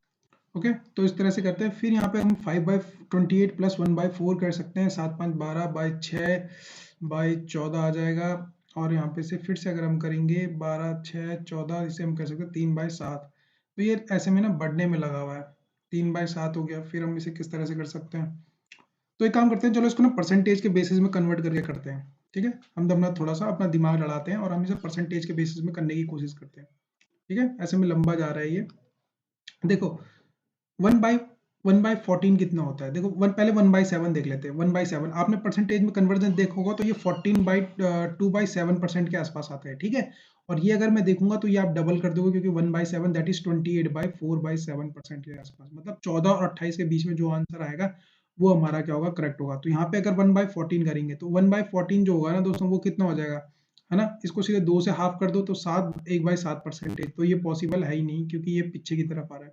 ओके, तो इस तरह से करते हैं। फिर यहाँ पे हम 5/28 प्लस 1/4 कर सकते हैं, 7 5 12/6/14 आ जाएगा। और यहाँ पे से फिर से अगर हम करेंगे 12 6 14, इसे हम कर सकते हैं 3/7, तो ये ऐसे में ना बढ़ने में लगा हुआ है, 3/7 हो गया। फिर हम इसे किस तरह से कर सकते हैं, तो एक काम करते हैं, चलो इसको ना परसेंटेज के बेसिस में कन्वर्ट करके करते हैं, ठीक है। हम तो अपना थोड़ा सा अपना दिमाग लड़ाते हैं और हम इसे परसेंटेज के बेसिस में करने की कोशिश करते हैं, ठीक है। ऐसे में लंबा जा रहा है ये। देखो 1/14 कितना होता है, देखो पहले 1/7 देख लेते हैं। 1/7 आपने परसेंटेज में कन्वर्जन देखा होगा, तो ये 14/2/7% के आसपास आता है, ठीक है। और ये अगर मैं देखूंगा तो ये आप डबल कर दोगे, क्योंकि 1/7 दैट इज 28/4/7% के आसपास, मतलब 14 और 28 के बीच में जो आंसर आएगा वो हमारा क्या होगा, करेक्ट होगा। तो यहाँ पे अगर 1/14 करेंगे, तो 1/14 जो होगा ना दोस्तों, वो कितना हो जाएगा, है ना, इसको सीधे 2 से हाफ कर दो, तो 1/7%, तो ये पॉसिबल है ही नहीं, क्योंकि ये पीछे की तरफ आ रहा है,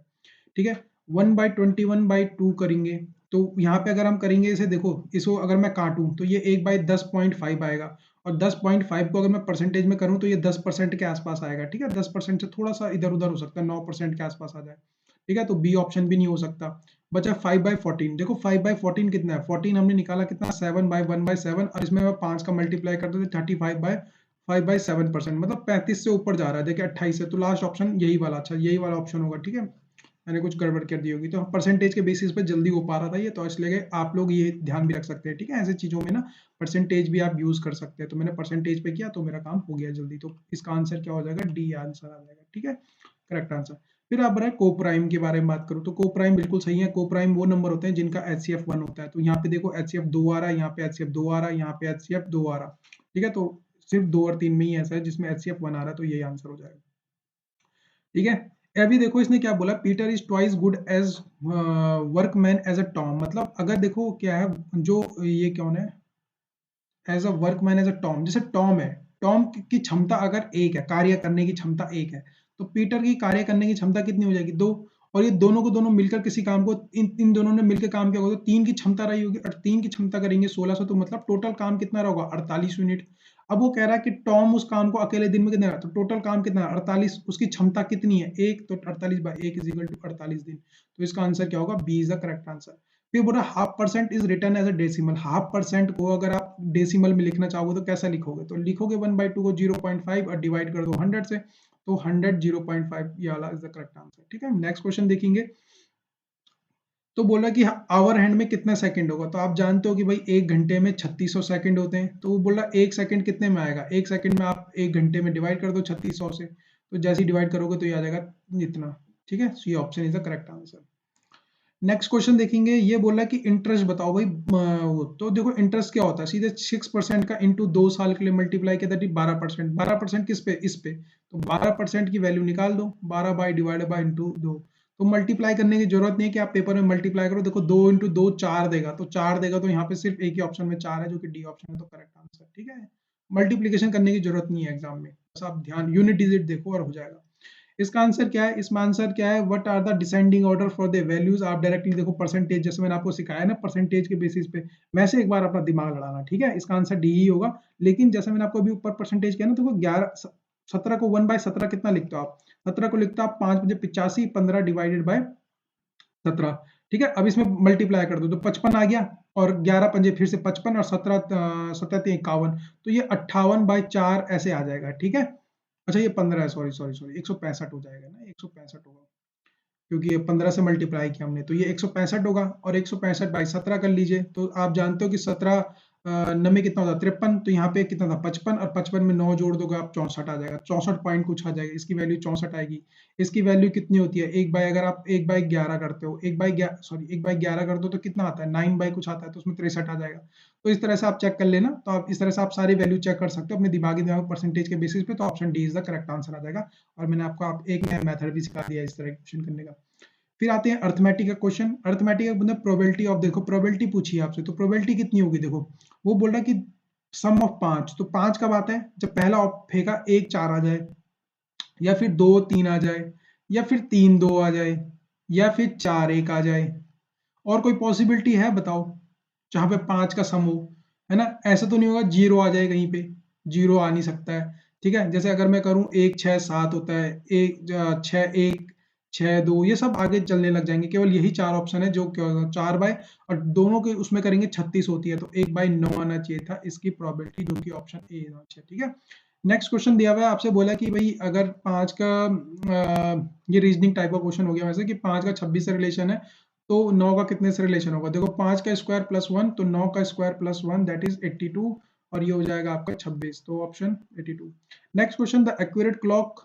ठीक है। 1/21/2 करेंगे, तो यहाँ पे अगर हम करेंगे इसे, देखो इसको अगर मैं काटूं तो ये 1/10.5 आएगा, और 10.5 को अगर मैं परसेंटेज में करूं तो ये 10% के आसपास आएगा, ठीक है। 10% से थोड़ा सा इधर उधर हो सकता है, 9% के आसपास आ जाए, ठीक है। तो बी ऑप्शन भी नहीं हो सकता। बचा 5/14, देखो 5/14 कितना है, 14 हमने निकाला कितना, 7/1/7, और इसमें मैं 5 का मल्टीप्लाई कर दो तो 35/5/7%, मतलब 35 से ऊपर जा रहा है, देखिए 28 से, तो लास्ट ऑप्शन यही वाला, अच्छा यही वाला ऑप्शन होगा, ठीक है। मैंने कुछ गड़बड़ कर दी होगी, तो परसेंटेज के बेसिस पे जल्दी हो पा रहा था ये, तो इसलिए आप लोग ये ध्यान भी रख सकते हैं, ठीक है। ऐसे चीज़ों में ना परसेंटेज भी आप यूज़ कर सकते हैं, तो मैंने परसेंटेज पे किया तो मेरा काम हो गया जल्दी, तो इसका आंसर क्या हो जाएगा, डी आंसर आ जाएगा, ठीक है, करेक्ट आंसर। फिर आप बताए कोप्राइम के बारे में बात करूँ, तो कोप्राइम बिल्कुल सही है। कोप्राइम वो नंबर होते हैं जिनका एचसीएफ 1 होता है, तो यहाँ पे देखो एचसीएफ 2 आ रहा है, यहाँ पे एचसीएफ 2 आ रहा है, यहाँ पे एचसीएफ 2 आ रहा, ठीक है। तो सिर्फ 2 और 3 में ही ऐसा है जिसमें एचसीएफ 1 आ रहा है, तो यही आंसर हो जाएगा, ठीक है। अभी देखो इसने क्या बोला, Peter is twice good as workman as a Tom, मतलब अगर देखो क्या है, जो ये कौन है, as a workman as a Tom, जैसे टॉम है, टॉम की क्षमता अगर एक है, कार्य करने की क्षमता एक है, तो पीटर की कार्य करने की क्षमता कितनी हो जाएगी, दो। और ये दोनों को दोनों मिलकर किसी काम को, इन दोनों ने मिलकर काम किया होगा तो तीन की क्षमता रही होगी, और तीन की क्षमता करेंगे 1600, तो मतलब टोटल काम कितना रहेगा, 48 यूनिट। अब वो कह रहा है कि टॉम उस काम को अकेले दिन में कितना, तो टोटल काम कितना है 48, उसकी क्षमता कितनी है एक, तो 48/1 इज इक्वल टू 48 दिन, तो इसका आंसर क्या होगा, B is the correct answer. फिर बोला half percent is written as a decimal, half percent को अगर आप डेसिमल में लिखना चाहोगे तो कैसा लिखोगे, तो लिखोगे 1/2 को 0.5 और डिवाइड कर दो 100 से, तो 100 0.5, ये वाला इज द करेक्ट आंसर, ठीक है। नेक्स्ट क्वेश्चन देखेंगे, तो बोला कि आवर हैंड में कितना सेकंड होगा, तो आप जानते हो कि भाई एक घंटे में 3600 सेकंड होते हैं, तो वो बोला एक सेकंड कितने में आएगा, एक सेकंड में आप एक घंटे में डिवाइड कर दो 3600 से, तो जैसे ही डिवाइड करोगे तो ये आ जाएगा इतना, ठीक है। सो ये option is the correct answer. Next question देखेंगे, ये बोला कि इंटरेस्ट बताओ भाई, तो देखो इंटरेस्ट क्या होता है, सीधे 6% का इंटू 2 साल के लिए मल्टीप्लाई किया, दैट 12%, 12% किस पे, इस पे, तो 12% की वैल्यू निकाल दो, 12 बाई डिवाइड बाई इंटू 2, तो मल्टीप्लाई करने की जरूरत नहीं है कि आप पेपर में मल्टीप्लाई करो, देखो 2 इंटू 2 4 देगा, तो 4 देगा, तो यहाँ पे सिर्फ एक ही ऑप्शन में 4 है जो कि डी ऑप्शन है, तो करेक्ट आंसर, ठीक है। मल्टीप्लीकेशन करने की जरूरत नहीं है एग्जाम में, बस आप ध्यान यूनिट डिजिट देखो और हो जाएगा। इसका आंसर क्या है, इसमें आंसर क्या है, what are the descending order for the values, आप डायरेक्टली देखो परसेंटेज, जैसे मैंने आपको सिखाया ना परसेंटेज के बेसिस पे, वैसे एक बार अपना दिमाग लड़ाना, ठीक है। इसका आंसर डी ही होगा, लेकिन जैसे मैंने आपको अभी ऊपर परसेंटेज किया ना, तो वो 11 17 को 1/17 कितना लिखते हो आप, 17 को लिखते हो आप 5 बजे 85, 15 डिवाइडेड बाय 17, ठीक है। अब इसमें मल्टीप्लाई कर दो तो 55 आ गया, और 11 पंजे फिर से 55, और 17 17 51, तो ये 58/4 ऐसे आ जाएगा, ठीक है। अच्छा ये 15 है, सॉरी सॉरी सॉरी, 165 हो जाएगा ना, 165 होगा, क्योंकि ये 15 से मल्टीप्लाई किया हमने, तो ये 165 होगा, और 165/17 कर लीजिए, तो आप जानते हो कि 17 नब्बे कितना होता है 53, तो यहाँ पे कितना था 55, और 55 में 9 जोड़ दोगे आप 64 आ जाएगा, 64 पॉइंट कुछ आ जाएगा, इसकी वैल्यू 64 आएगी। इसकी वैल्यू कितनी होती है, एक बाय, अगर आप 1/11 करते हो, 1/11 सॉरी 1/11 कर दो तो कितना आता है 9 बाय कुछ आता है, तो उसमें 63 आ जाएगा। तो इस तरह से आप चेक कर लेना, तो आप इस तरह से आप सारी वैल्यू चेक कर सकते हो अपने दिमाग परसेंटेज के बेसिस पे, तो option D is the correct answer आ जाएगा। और मैंने आपको आप एक नया मेथड भी सिखा दिया इस तरह क्वेश्चन करने का। फिर आते हैं अर्थमेटिक का क्वेश्चन, अर्थमेटिक का मतलब प्रोबेबिलिटी ऑफ, देखो प्रोबेबिलिटी पूछी है आपसे, तो प्रोबेबिलिटी कितनी होगी, देखो वो बोल रहा है कि सम ऑफ 5, तो 5 कब आता है, जब पहला फेंका 1 4 आ जाए, या फिर 2 3 आ जाए, या फिर 3 2 आ जाए, या फिर 4 1 आ जाए, और कोई पॉसिबिलिटी है बताओ जहां पे 5 का सम हो, है ना। ऐसा तो नहीं होगा जीरो आ जाए कहीं पे, जीरो आ नहीं सकता है, ठीक है। जैसे अगर मैं करूं 1 6 7 होता है, 1 6 1 6 2, ये सब आगे चलने लग जाएंगे, केवल यही चार ऑप्शन है जो 4 बाय, और दोनों के उसमें करेंगे 36 होती है, तो 1/9 आना चाहिए था इसकी प्रोबेबिलिटी, जो कि ऑप्शन ए आना चाहिए, ठीक है। नेक्स्ट क्वेश्चन दिया हुआ है, आपसे बोला कि भाई अगर 5 का ये रीजनिंग टाइप का क्वेश्चन हो गया वैसे, कि 5 का 26 से रिलेशन है, तो 9 का कितने से रिलेशन होगा, देखो 5 का स्क्वायर प्लस 1, तो 9 का स्क्वायर प्लस 1 दैट इज 82, और ये हो जाएगा आपका 26, तो option 82। Next question, the accurate clock,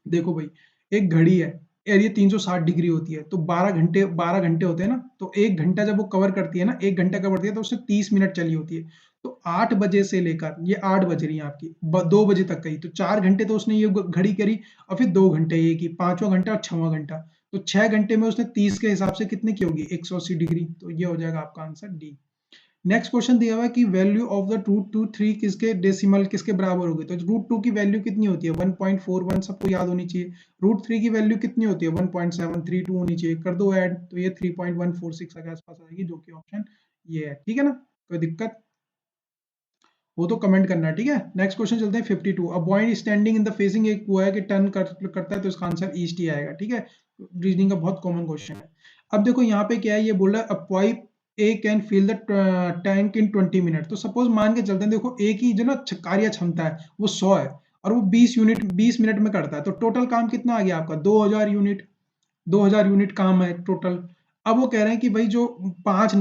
देखो भाई एक घड़ी है, और ये 360 डिग्री होती है, तो 12 घंटे होते हैं ना, तो एक घंटा जब वो कवर करती है ना, एक घंटा कवर करती है, तो उससे 30 मिनट चली होती है, तो 8 बजे से लेकर, ये 8 बज रही है आपकी 2 बजे तक गई, तो 4 घंटे तो उसने ये घड़ी करी, और फिर 2 घंटे ये की, पांचवा घंटा और छठवां घंटा, तो 6 घंटे में उसने 30 के हिसाब से कितने की होगी 180 डिग्री, तो ये हो जाएगा आपका आंसर डी। नेक्स्ट क्वेश्चन दिया हुआ है कि value of the root two three किसके डेसिमल किसके बराबर होगी, तो रूट टू की वैल्यू कितनी होती है 1.41, सबको याद होनी चाहिए। रूट थ्री की वैल्यू कितनी होती है 1.732 होनी चाहिए, कर दो ऐड, तो ये 3.146 के आसपास आएगी, जो कि ऑप्शन ये है, ठीक है ना। कोई दिक्कत वो तो कमेंट करना है, ठीक है। नेक्स्ट क्वेश्चन चलते हैं 52, a boy standing in the facing, एक हुआ है कि टर्न करता है, तो इसका आंसर ईस्ट ही आएगा, ठीक है। रीजनिंग का बहुत कॉमन क्वेश्चन है। अब देखो यहाँ पे क्या है, ये बोल रहा है a boy A can fill the tank in 20 minute, तो सपोज मान के चलते हैं, देखो एक ही जो ना कार्य क्षमता है वो 100 है, और वो 20 यूनिट 20 मिनट में करता है, तो टोटल काम कितना आ गया आपका 2000 यूनिट, 2000 यूनिट काम है टोटल। अब वो कह रहे हैं कि भाई जो पांच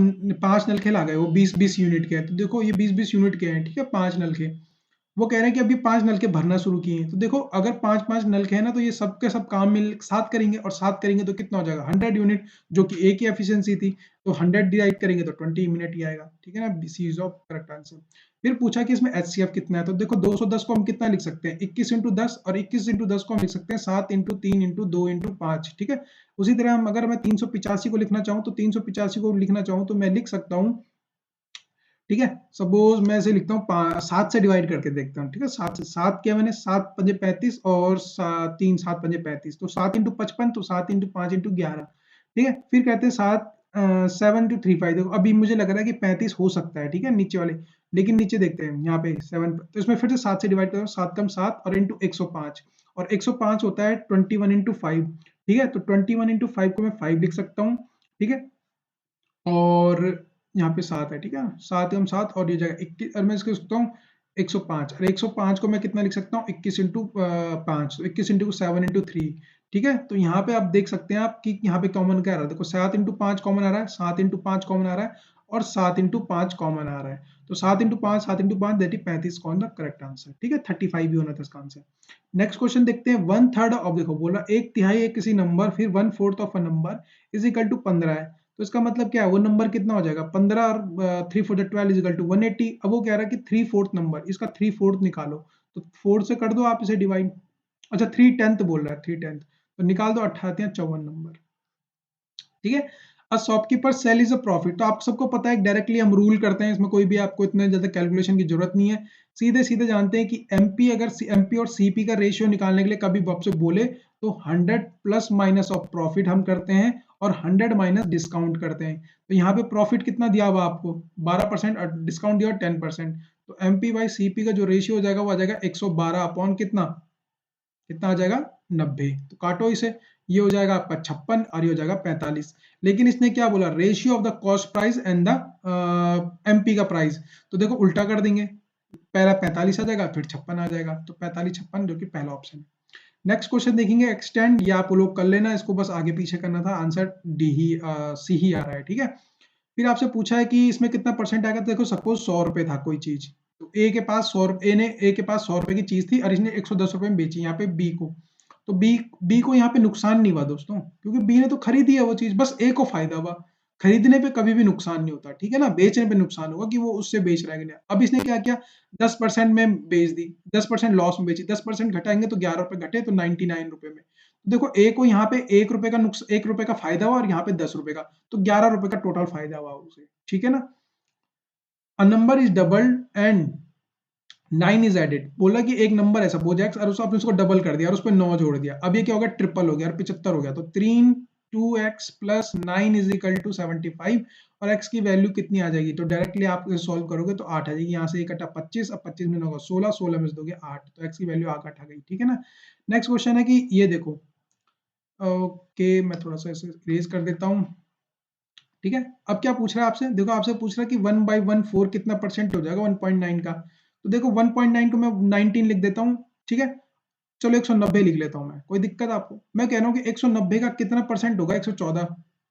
पांच नल खेल आ गए वो 20-20 यूनिट के हैं, तो देखो ये 20-20 यूनिट के हैं, ठीक है, पांच नल के। वो कह रहे हैं कि अभी 5 नलके भरना शुरू किए हैं, तो देखो अगर 5-5 नलके हैं ना, तो ये सब के सब काम मिल साथ करेंगे, और साथ करेंगे तो कितना हो जाएगा 100 यूनिट, जो कि एक ही एफिशिएंसी थी, तो 100 डिवाइड करेंगे तो 20 मिनट ही आएगा, ठीक है ना, सी इज ऑफ करेक्ट आंसर। फिर पूछा कि इसमें एचसीएफ कितना है, तो देखो 210 को हम कितना लिख सकते हैं, 21 इंटू 10, और 21 इंटू 10 को हम लिख सकते हैं 7 इंटू 3 इंटू 2 इंटू 5, ठीक है। उसी तरह हम अगर मैं 385 को लिखना चाहूँ, तो 385 को लिखना चाहूँ तो मैं लिख सकता हूँ, ठीक है। सपोज मैं इसे लिखता हूँ 7 से डिवाइड करके देखता हूँ, ठीक है, 7 से, 7 किया मैंने, 7 पंजे 35 और 7 पंजे 35, तो 7 इंटू 55, तो 7 इंटू 5 इंटू 11, ठीक है। फिर कहते हैं 7 टू 3 5, देखो अभी मुझे लग रहा है कि 35 हो सकता है, ठीक है, नीचे वाले, लेकिन नीचे देखते हैं यहाँ पे 7, तो इसमें फिर से 7 से डिवाइड करो, 7 कम 7 और इंटू 105, और 105 होता है 21 इंटू 5, ठीक है, तो 21 इंटू 5 को मैं 5 लिख सकता हूँ, ठीक है। और यहाँ पे 7 है, ठीक है, 7 कम 7 और ये जगह 21, और मैं इसको लिखता हूँ 105, और 105 को मैं कितना लिख सकता हूँ, 21 इंटू 5, 21 इंटू 7 इंटू 3, ठीक है। तो यहाँ पे आप देख सकते हैं आप कि यहाँ पे कॉमन क्या आ रहा है, देखो 7 इंटू 5 कॉमन आ रहा है, 7 इंटू 5 कॉमन आ रहा है, और 7 इंटू 5 कॉमन आ रहा है, तो 7 इंटू 5, 7 इंटू 5 दैट इज 35 कौन द करेक्ट आंसर, ठीक है, 35 भी होना था इसका आंसर। नेक्स्ट क्वेश्चन देखते हैं, 1/3 ऑफ, देखो बोला एक तिहाई एक किसी नंबर, फिर 1/4 of a number is equal to 15 है, तो इसका मतलब क्या है, वो नंबर कितना हो जाएगा 15, और 3 4 12 इज इक्वल टू 180। अब वो कह रहा है कि 3/4 नंबर, इसका 3/4 निकालो, तो 4 से कर दो आप इसे डिवाइड, अच्छा 3/10 बोल रहा है, 3/10, तो निकाल दो, 58 54 नंबर, ठीक है। A shopkeeper sell is a profit, तो आप सबको पता है डायरेक्टली हम रूल करते हैं, इसमें कोई भी आपको इतने ज्यादा कैलकुलेशन की जरूरत नहीं है, सीधे सीधे जानते हैं कि एमपी, अगर एमपी और सीपी का रेशियो निकालने के लिए कभी आपसे बोले, तो 100 प्लस माइनस ऑफ प्रॉफिट हम करते हैं, और 100 माइनस डिस्काउंट करते हैं। तो यहाँ पे प्रॉफिट कितना दिया हुआ आपको 12%, और डिस्काउंट दिया 10%, तो एमपी बाई सीपी का जो रेशियो हो जाएगा वो आ जाएगा 112 अपॉन कितना, कितना आ जाएगा 90, तो काटो इसे, ये हो जाएगा आपका 56 और ये हो जाएगा 45। लेकिन इसने क्या बोला, ratio of the cost price and the MP का प्राइस, तो देखो उल्टा कर देंगे, पहला 45 आ जाएगा फिर 56 आ जाएगा, तो 45 56 जो कि पहला ऑप्शन है। नेक्स्ट क्वेश्चन देखेंगे, एक्सटेंड, ये आप लोग कर लेना, इसको बस आगे पीछे करना था, आंसर डी ही सी ही आ रहा है, ठीक है। फिर आपसे पूछा है कि इसमें कितना परसेंट आएगा, तो देखो सपोज 100 रुपए था कोई चीज, तो ए के पास 100 ए ने ए के पास 100 रुपए की चीज थी, और इसने 110 रुपए में बेची यहाँ पे बी को, तो बी को यहाँ पे नुकसान नहीं हुआ दोस्तों, क्योंकि बी ने तो खरीदी है वो चीज, बस ए को फायदा हुआ। खरीदने पे कभी भी नुकसान नहीं होता, ठीक है ना, बेचने पे नुकसान होगा कि वो उससे बेच रहा है कि नहीं। अब इसने क्या किया, 10% में बेच दी, 10% लॉस में बेची, 10% घटाएंगे तो 11 रुपए घटे, तो 99 रुपए में, तो देखो ए को यहाँ पे 1 रुपए का नुकसान, 1 रुपए का फायदा हुआ, और यहाँ पे 10 रुपए का, तो 11 रुपए का टोटल फायदा हुआ उसे, ठीक है ना। A number is double and 9 is added, बोला कि एक नंबर है सपोज एक्स, और उसको आपने उसको डबल कर दिया और उस पर 9 जोड़ दिया, अब ये क्या हो गया, ट्रिपल हो गया और 75 हो गया, तो 2x plus 9 is equal to 75, और x की वैल्यू कितनी आ जाएगी, तो डायरेक्टली आप इसे सॉल्व करोगे तो 8 आ जाएगी, यहाँ से एक कटा 25, अब 25 में होगा 16, 16 में से दोगे 8, तो x की वैल्यू 8 आ गई, ठीक है ना। नेक्स्ट क्वेश्चन है कि ये देखो, ओके मैं थोड़ा सा इसे रेज कर देता हूँ, ठीक है। अब क्या पूछ रहा है आपसे, देखो आपसे पूछ रहा है कि 1/14 कितना परसेंट हो जाएगा 1.9 का, तो देखो 1.9 को मैं 19 लिख देता हूँ, ठीक है। चलो 190 लिख लेता हूँ मैं, कोई दिक्कत आपको, मैं कह रहा हूँ कि 190 का कितना परसेंट होगा 114,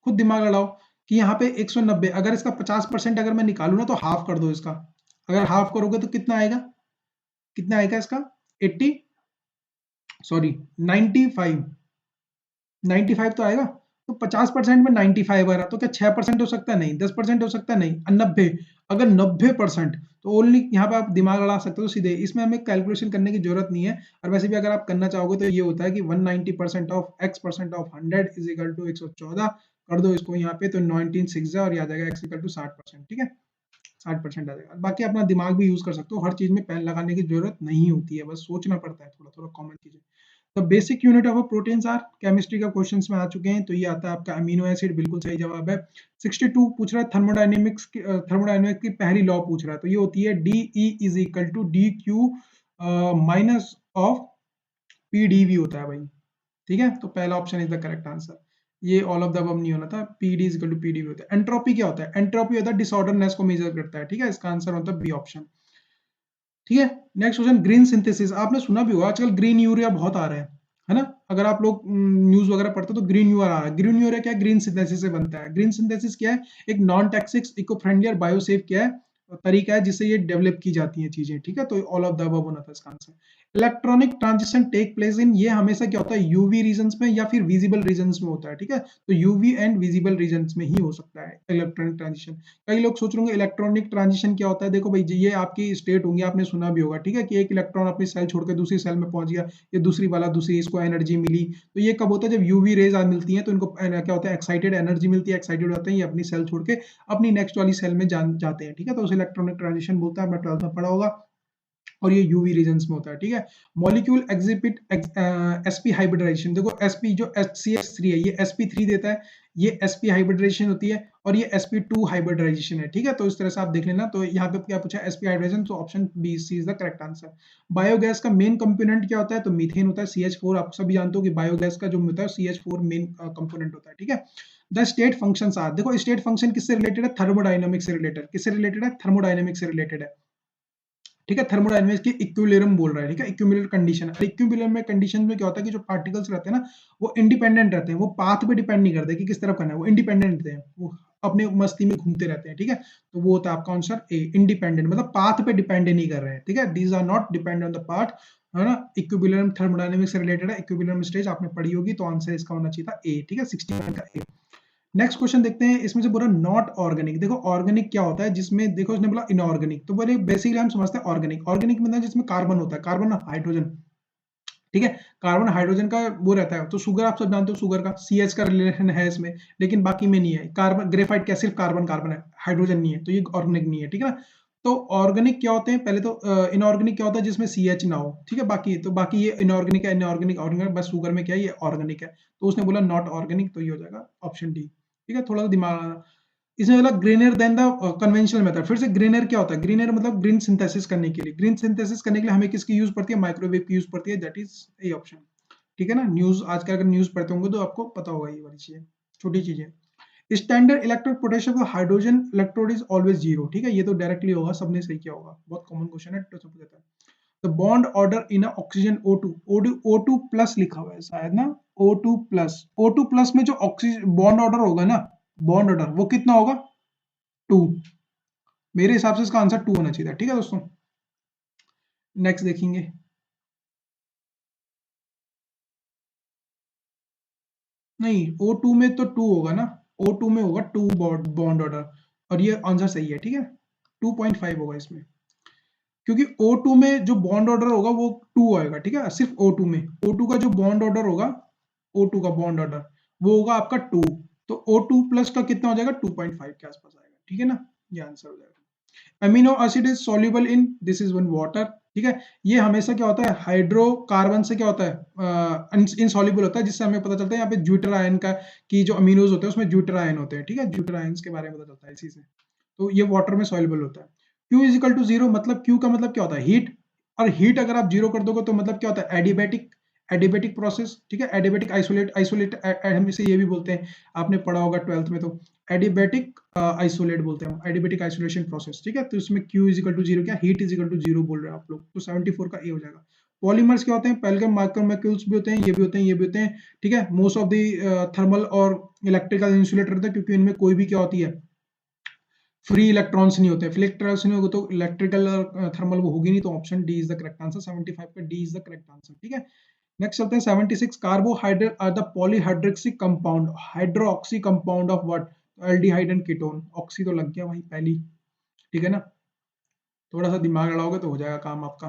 खुद दिमाग लड़ाओ कि यहाँ पे 190, अगर इसका 50% अगर मैं निकालू ना, तो हाफ कर दो इसका, अगर हाफ करोगे तो कितना आएगा, कितना आएगा इसका 80, सॉरी 95, 95 तो आएगा, तो 50% में 95 आ रहा, तो क्या 6% हो सकता है, नहीं 10% हो सकता है, नहीं, और 90, अगर 90%, तो ओनली यहाँ पे आप दिमाग लड़ा सकते हो सीधे, इसमें हमें कैलकुलेशन करने की जरूरत नहीं है, और वैसे भी अगर आप करना चाहोगे तो ये होता है कि 190% of x percent of 100 is equal to 114, कर दो इसको यहाँ पे, तो 19 6 और आ जाएगा x इक्वल टू 60%, ठीक है, 60% आ जाएगा। बाकी अपना दिमाग भी यूज कर सकते हो, हर चीज में पेन लगाने की जरूरत नहीं होती है, बस सोचना पड़ता है थोड़ा थोड़ा कॉमन चीजें। The basic unit of proteins are, chemistry का क्वेश्चंस में आ चुके हैं, तो ये आता है आपका अमीनो एसिड, बिल्कुल सही जवाब है। 62 पूछ रहा है थर्मोडायनेमिक्स की, थर्मोडायनेमिक्स की पहली लॉ पूछ रहा है, तो ये होती है D E is equal to D Q minus of P D V होता है भाई, ठीक है, तो पहला option is the correct answer, ये ऑल ऑफ द अबव नहीं होना था, P D is equal to P D V होता है। एंट्रोपी क्या होता है, एंट्रोपी होता है डिसऑर्डरनेस को मेजर करता है, ठीक है, इसका आंसर होता है बी ऑप्शन, ठीक है। नेक्स्ट क्वेश्चन, ग्रीन सिंथेसिस, आपने सुना भी होगा आजकल ग्रीन यूरिया बहुत आ रहा है है ना? अगर आप लोग न्यूज़ वगैरह पढ़ते हो तो ग्रीन यूआर आ रहा है। ग्रीन यूआर क्या है? ग्रीन सिंथेसिस से बनता है। ग्रीन सिंथेसिस क्या है? एक नॉन टॉक्सिक, इको फ्रेंडली और बायोसेफ क्या है? तरीका है जिससे ये डेवलप की जाती हैं चीज़ें, ठीक है? तो ऑल ऑफ द अबव होना था इसका answer. Electronic transition take place in, ये हमेशा क्या होता है? यूवी रीजन्स में या फिर विजिबल रीजन्स में होता है, ठीक है? तो यूवी एंड विजिबल रीजन्स में ही हो सकता है इलेक्ट्रॉनिक ट्रांजिशन। कई लोग सोच रहे होंगे इलेक्ट्रॉनिक ट्रांजिशन क्या होता है? देखो भाई, ये आपकी स्टेट होंगी, आपने सुना भी होगा, ठीक है? कि एक इलेक्ट्रॉन अपनी सेल छोड़ के दूसरी सेल में पहुंच गया, ये दूसरी वाला दूसरी, इसको एनर्जी मिली। तो ये कब होता है? जब यूवी रेज मिलती हैं तो इनको क्या होता है? एक्साइटेड एनर्जी मिलती है, एक्साइटेड होते हैं, ये अपनी सेल छोड़ के अपनी नेक्स्ट वाली सेल में जाते हैं, ठीक है? तो उसे इलेक्ट्रॉनिक ट्रांजिशन बोलता है, आपने 12th में पढ़ा होगा। और ये यूवी रीजन्स में होता है, ठीक है? Molecule exhibit sp hybridization. देखो sp जो CH3 है, ये sp3 देता है, ये sp हाइब्रिडाइजेशन होती है, और ये sp2 हाइब्रिडाइजेशन है, ठीक है? तो इस तरह से आप देख लेना। तो यहाँ पे क्या पूछा? sp हाइब्रिडाइजेशन, तो option B C is the correct answer. Biogas का मेन कंपोनेंट क्या होता है? तो मीथेन होता है, CH4। आप सभी जानते हो कि बायोगैस का जो होता है CH4 मेन कंपोनेंट होता है, ठीक है? द स्टेट फंक्शंस आर, देखो स्टेट फंक्शन किससे रिलेटेड है? थर्मोडायनामिक्स से रिलेटेड। किससे रिलेटेड है? थर्मोडायनामिक्स से रिलेटेड है, ठीक है? थर्मोडायनामिक्स की इक्विलिब्रियम बोल रहा है, ठीक है? Equilibrium condition. और इक्विलिब्रियम में कंडीशन में क्या होता है कि जो पार्टिकल्स रहते हैं ना, वो इंडिपेंडेंट रहते हैं, वो पाथ पे डिपेंड नहीं करते कि किस तरफ करना है, वो इंडिपेंडेंट रहते हैं, वो अपने मस्ती में घूमते रहते हैं, ठीक है? तो वो होता है आपका आंसर ए, इंडिपेंडेंट, मतलब पाथ पे डिपेंड नहीं कर रहे हैं, ठीक है? These are not depend on the path, है ना? इक्विलिब्रियम थर्मोडायनामिक्स से रिलेटेड है, इक्विलिब्रियम स्टेज आपने पढ़ी होगी, तो आंसर इसका होना चाहिए था ए, ठीक है? 69 का ए। नेक्स्ट क्वेश्चन देखते हैं, इसमें से बोला नॉट ऑर्गेनिक। देखो ऑर्गेनिक क्या होता है? जिसमें देखो इसने बोला इनऑर्गेनिक, तो बोले बेसिकली हम समझते हैं ऑर्गेनिक। ऑर्गेनिक मतलब जिसमें कार्बन होता है, कार्बन हाइड्रोजन, ठीक है? कार्बन हाइड्रोजन का वो रहता है। तो शुगर आप सब जानते हो, शुगर का CH का रिलेशन है इसमें, लेकिन बाकी में नहीं है। कार्बन ग्रेफाइट क्या? सिर्फ कार्बन कार्बन है, हाइड्रोजन नहीं है, तो ये ऑर्गेनिक नहीं है, ठीक है ना? तो ऑर्गेनिक क्या होते हैं? पहले तो इनऑर्गेनिक क्या होता है? जिसमें CH ना हो, ठीक है? बाकी तो बाकी ये इनऑर्गेनिक है, इनऑर्गेनिक ऑर्गेनिक, बस शुगर में क्या है? ये ऑर्गेनिक है। तो उसने बोला नॉट ऑर्गेनिक, तो ये हो जाएगा ऑप्शन डी, ठीक है? थोड़ा सा दिमाग लगाना। इसमें बोला ग्रेनर देन द कन्वेंशनल मेथड। फिर से ग्रेनर क्या होता है? ग्रेनर मतलब ग्रीन सिंथेसिस करने के लिए। ग्रीन सिंथेसिस करने के लिए हमें किसकी यूज पड़ती है? माइक्रोवेव की यूज पड़ती है, दैट इज ए ऑप्शन, ठीक है ना? न्यूज आजकल अगर न्यूज पढ़ते होंगे तो आपको पता होगा ये वाली चीजें, छोटी चीजें। Standard electrode potential for hydrogen electrode is always zero, ठीक है? ये तो डायरेक्टली होगा, सबने सही किया होगा, बहुत कॉमन क्वेश्चन है, तो सब देता है। The bond order in oxygen O2, O2 plus लिखा हुआ है शायद ना, O2 प्लस। O2 प्लस में जो ऑक्सीजन बॉन्ड ऑर्डर होगा ना, बॉन्ड ऑर्डर वो कितना होगा? 2। मेरे हिसाब से इसका आंसर 2 होना चाहिए था, ठीक है दोस्तों? नेक्स्ट देखेंगे। नहीं, O2 में तो 2 होगा ना, O2 में होगा 2 बॉन्ड ऑर्डर, और ये आंसर सही है, ठीक है? 2.5 होगा इसमें, क्योंकि O2 में जो बॉन्ड ऑर्डर होगा वो 2 आएगा, ठीक है? सिर्फ O2 में, O2 का जो बॉन्ड ऑर्डर होगा, O2 का बॉन्ड ऑर्डर वो होगा आपका 2। तो O2 प्लस का कितना हो जाएगा? 2.5 के आसपास आएगा, ठीक है ना? ये आंसर हो जाएगा। Amino acid is soluble in, this is one water, ठीक है? ये हमेशा क्या होता है? हाइड्रोकार्बन से क्या होता है? इनसॉल्युबल होता है, जिससे हमें पता चलता है यहाँ पे ज्यूटर आयन का, कि जो अमीनोज होते हैं उसमें ज्यूटर आयन होते हैं, ठीक है? ज्यूटर आयंस के बारे में पता चलता है इसी से। तो ये वाटर में सॉल्युबल होता है। Q is equal to zero, मतलब Q का मतलब क्या होता है? हीट। और हीट अगर आप जीरो कर दोगे तो मतलब क्या होता है? एडिबेटिक, एडिबेटिक प्रोसेस, ठीक है? एडिबेटिक आइसोलेट, आइसोलेट हम इसे ये भी बोलते हैं, आपने पढ़ा होगा 12th में, तो एडिबेटिक आइसोलेट बोलते हैं, एडिबेटिक आइसोलेशन प्रोसेस, ठीक है? तो इसमें Q is equal to zero, क्या heat is equal to zero बोल रहे हैं आप लोग, तो 74 का ए हो जाएगा। पॉलीमर्स क्या होते हैं? पेल्गम माइक्रोमोलेक्यूल्स भी होते हैं, ये भी होते हैं, ये भी होते हैं, ठीक है? मोस्ट ऑफ द थर्मल और इलेक्ट्रिकल इंसुलेटर होते हैं, क्योंकि इनमें कोई भी क्या होती है? फ्री इलेक्ट्रॉन्स नहीं होते। फ्री इलेक्ट्रॉन्स नहीं होगा तो इलेक्ट्रिकल और थर्मल वो होगी नहीं, तो option D is the correct answer. 75 का D is the correct answer, ठीक है? नेक्स्ट चलते हैं 76। Carbohydrate are the polyhydroxy compound, hydroxy compound of what? Aldehyde and ketone. Oxy तो लग गया भाई पहली, ठीक है ना? थोड़ा सा दिमाग लड़ाओगे तो हो जाएगा काम आपका।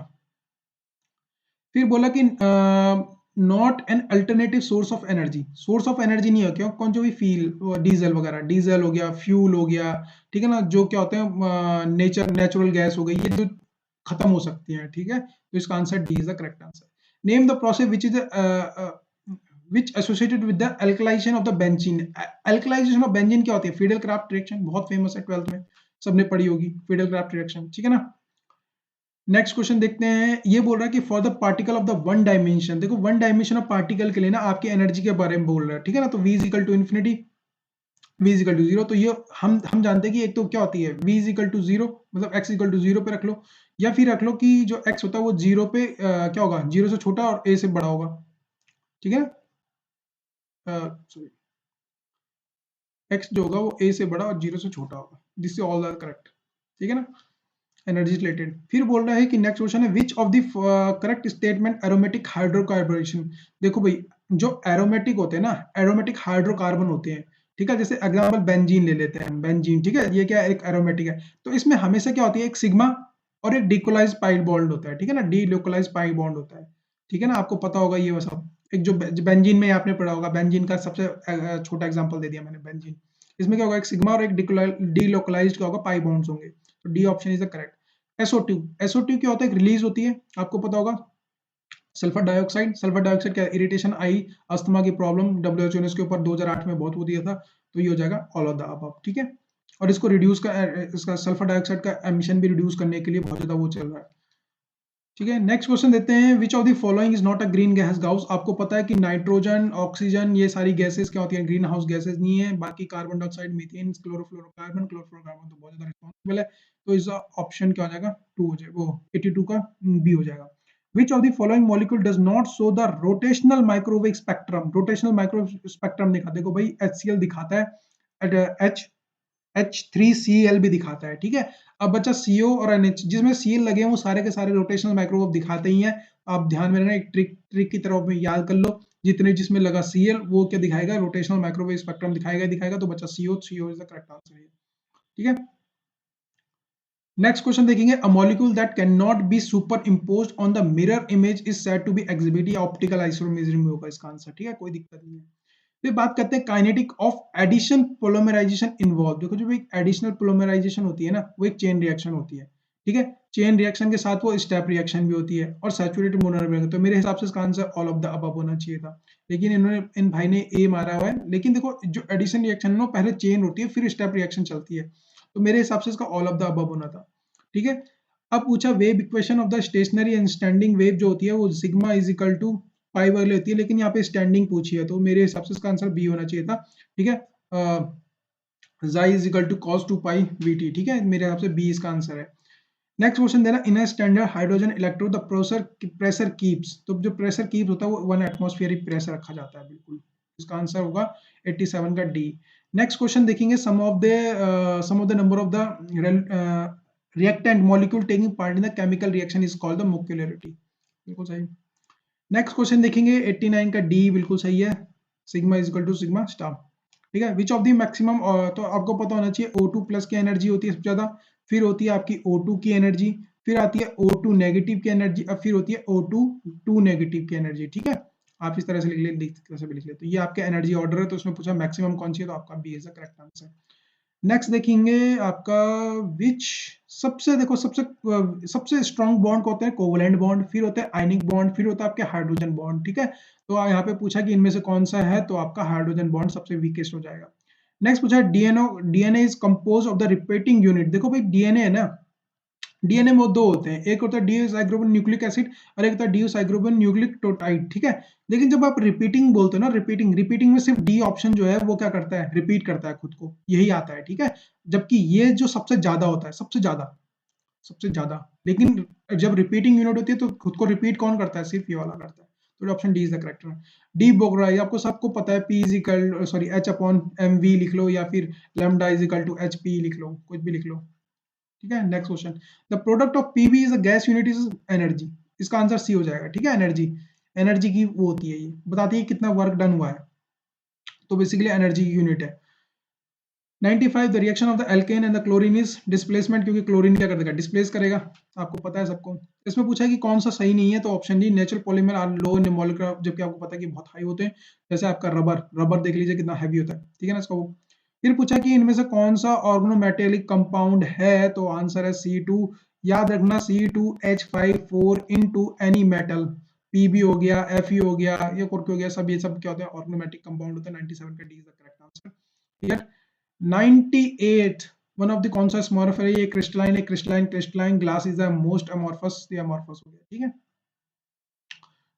फिर बोला कि not an alternative source of energy. Source of energy नहीं है, क्यों? कौन जो भी फ्यूल, डीजल वगैरह, डीजल हो गया, फ्यूल हो गया, ठीक है ना? जो क्या होते हैं, नेचुरल गैस हो गई, ये जो खत्म हो सकती है, ठीक है? तो इसका answer D is the correct answer. Name the process which is which associated with the alkalisation of the benzene. Alkalisation of benzene क्या होती है? फिडेल क्राफ्ट रिएक्शन, बहुत फेमस है, 12th में सबने पढ़ी होगी, फिडेल क्राफ्ट रिएक्शन, ठीक है ना? नेक्स्ट क्वेश्चन देखते हैं। ये बोल रहा है कि for the particle of the one dimension, देखो वन डायमेंशन ऑफ पार्टिकल के लिए ना आपकी एनर्जी के बारे में बोल रहा है, ठीक है ना? तो v is equal to infinity, v is equal to zero. तो ये हम जानते हैं कि एक तो क्या होती है, v is equal to zero, मतलब x इक्वल टू जीरो पे रख लो, या फिर रख लो कि जो x होता है वो जीरो पे क्या होगा? जीरो से छोटा और a से बड़ा होगा, ठीक है, सॉरी, एक्स जो होगा वो ए से बड़ा और जीरो से छोटा होगा, this is all are correct, ठीक है ना, एनर्जी रिलेटेड। फिर बोल रहा है कि नेक्स्ट क्वेश्चन है which of the correct statement aromatic hydrocarbonation. देखो भाई, जो एरोमेटिक होते हैं ना, एरोमेटिक हाइड्रोकार्बन होते हैं, ठीक है, जैसे एग्जांपल बेंजीन ले लेते हैं, बेंजीन, ठीक है, ये क्या है, एक एरोमेटिक है। तो इसमें हमेशा क्या होती है, एक सिग्मा और एक डिकोलाइज पाई बॉन्ड होता है, ठीक है ना, डी लोकलाइज पाई बॉन्ड होता है, ठीक है ना, आपको पता होगा ये सब। एक जो बेंजीन में आपने पढ़ा होगा, बेंजीन का सबसे छोटा एग्जांपल दे दिया मैंने, बेंजीन, इसमें क्या होगा, एक सिग्मा और एक डिलोकलाइज्ड क्या होगा, पाई बॉन्ड्स होंगे। तो D option is the correct. SO2, SO2 क्या होता है, रिलीज होती है, आपको पता होगा, सल्फर डाइऑक्साइड, सल्फर डाइऑक्साइड क्या, इरिटेशन आई, अस्थमा की प्रॉब्लम, WHO ने इसके ऊपर 2008 में बहुत वो दिया था, तो ये हो जाएगा ऑल ऑफ द अबव, ठीक है। और इसको रिड्यूस का, इसका सल्फर डाइऑक्साइड का एमिशन भी रिड्यूस करने के लिए बहुत ज्यादा वो चल रहा है, ठीक है। नेक्स्ट क्वेश्चन देते हैं, विच of the following is not a green gas house. आपको पता है कि नाइट्रोजन, ऑक्सीजन, ये सारी गैसेस क्या होती हैं, ग्रीन हाउस गैसेस नहीं है, बाकी carbon dioxide, methane, chlorofluorocarbon, chlorofluorocarbon तो बहुत ज्यादा रिस्पॉन्सिबल है, तो इसका ऑप्शन क्या हो जाएगा, 2 हो जाएगा, वो 82 का बी हो जाएगा। विच of the following molecule does not show the rotational microwave spectrum. Rotational microwave spectrum दिखा, देखो भाई HCl दिखाता है, H3Cl भी दिखाता है, ठीक है। अब बच्चा CO और NH, जिसमें Cl लगे हैं वो सारे के सारे रोटेशनल माइक्रोवेव दिखाते ही हैं। आप ध्यान में रखना, एक ट्रिक की तरह में याद कर लो, जितने जिसमें लगा Cl वो क्या दिखाएगा, रोटेशनल माइक्रोवेव स्पेक्ट्रम दिखाएगा दिखाएगा, तो बच्चा CO is the correct answer है, ठीक है। नेक्स्ट क्वेश्चन देखेंगे, a molecule that can not be superimposed on the mirror image is said to be exhibit, या ऑप्टिकल आइसोमेरिज्म में होगा इसका आंसर, ठीक है, कोई दिक्कत नहीं है। फिर बात करते हैं काइनेटिक ऑफ एडिशन पोलोमराइजेशन इन्वॉल्व। देखो जो एक एडिशनल पोलोमराइजेशन होती है ना, वो एक चेन रिएक्शन होती है, ठीक है, चेन रिएक्शन के साथ वो स्टेप रिएक्शन भी होती है, और सैचुरेटेड मोनोमर भी होता है। तो मेरे हिसाब से इसका answer all of the above होना चाहिए था, लेकिन इन्होंने, इन भाई ने ए मारा हुआ है। लेकिन देखो जो एडिशन रिएक्शन है ना, पहले चेन होती है फिर स्टेप रिएक्शन चलती है, तो मेरे हिसाब से इसका ऑल ऑफ द अबव होना था, ठीक है। अब पूछा wave equation of the stationary and standing wave जो होती है वो sigma is equal to pi वाली होती है, लेकिन यहाँ पे स्टैंडिंग पूछी है, तो मेरे हिसाब से इसका आंसर बी होना चाहिए था, ठीक है। जाई is equal to cos 2 pi VT, ठीक है, मेरे हिसाब से बी इसका आंसर है। नेक्स्ट क्वेश्चन देना, in a standard hydrogen electrode the pressure keeps. तो जो प्रेशर कीप्स होता है वो 1 एटमॉस्फेरिक प्रेशर रखा जाता है, बिल्कुल इसका आंसर होगा 87 का डी। नेक्स्ट क्वेश्चन देखेंगे, sum of the number of the reactant molecule taking part in the chemical reaction is called the molecularity, बिल्कुल सही। नेक्स्ट क्वेश्चन देखेंगे 89 का डी, बिल्कुल सही है, sigma is equal to sigma star, ठीक है। विच ऑफ द मैक्सिमम, तो आपको पता होना चाहिए O2 प्लस की एनर्जी होती है सबसे ज्यादा, फिर होती है आपकी O2 की एनर्जी, फिर आती है O2 नेगेटिव की एनर्जी, अब फिर होती है O2 2 नेगेटिव की एनर्जी, ठीक है। आप इस तरह से लिख ले, इस तरह से भी लिख ले, तो ये आपके एनर्जी ऑर्डर है, तो उसमें पूछा मैक्सिमम कौन सी है, तो आपका B is the correct answer. Next देखेंगे आपका, विच, सबसे देखो सबसे स्ट्रॉन्ग बॉन्ड होते हैं कोवलेंट बॉन्ड, फिर होता है आयनिक बॉन्ड, फिर होता है आपके हाइड्रोजन बॉन्ड, ठीक है। तो यहाँ पे पूछा कि इनमें से कौन सा है, तो आपका हाइड्रोजन बॉन्ड सबसे वीकेस्ट हो जाएगा। नेक्स्ट पूछा, DNA is compose of the repeating unit. देखो भाई डीएनए है ना, डीएनए में दो होते हैं, एक होता है डीओसाइग्रोबिन न्यूक्लिक एसिड और एक होता है डीओसाइग्रोबिन न्यूक्लियोटाइड, ठीक है। लेकिन जब आप रिपीटिंग बोलते हो ना, रिपीटिंग रिपीटिंग में सिर्फ डी ऑप्शन जो है वो क्या करता है, रिपीट करता है खुद को, यही आता है, ठीक है। जबकि ये जो सबसे ज्यादा होता है, सबसे ज्यादा, लेकिन जब रिपीटिंग यूनिट होती है तो खुद को रिपीट कौन करता है, सिर्फ ये वाला करता है, तो option D is the correct one. De Broglie आपको सबको पता है, P is equal sorry H upon M V लिख लो, या फिर lambda is equal to H P लिख लो, कुछ भी लिख लो, ठीक है। Next question, the product of PV is a gas unit is energy. इसका आंसर सी हो जाएगा, ठीक है। एनर्जी, एनर्जी की वो होती है, ये बताती है कितना वर्क डन हुआ है, तो बेसिकली एनर्जी की यूनिट है। 95, the reaction of the alkene and the chlorine is displacement, क्योंकि क्लोरीन क्या कर देगा, डिस्प्लेस करेगा, आपको पता है सबको। इसमें पूछा है कि कौन सा सही नहीं है, तो option D, natural polymer are low in molecular, जबकि आपको पता है कि बहुत हाई होते हैं, जैसे आपका रबर, रबर देख लीजिए कितना हैवी होता है, ठीक है ना इसका वो। फिर पूछा कि इनमें से कौन सा ऑर्गेनोमेटेलिक कंपाउंड है, तो आंसर है C2। याद रखना C2H54 into any metal, Pb हो गया, Fe हो गया, ये कुर्क हो गया, सब ये सब क्या होता है, ऑर्गेनोमेटिक कंपाउंड होता है। 97 का D is the correct answer, clear. 98, one of the कौन सा स्मॉर्फ है, ये क्रिस्टलाइन है, crystalline glass is the most amorphous, ये अमॉर्फस हो गया, ठीक है।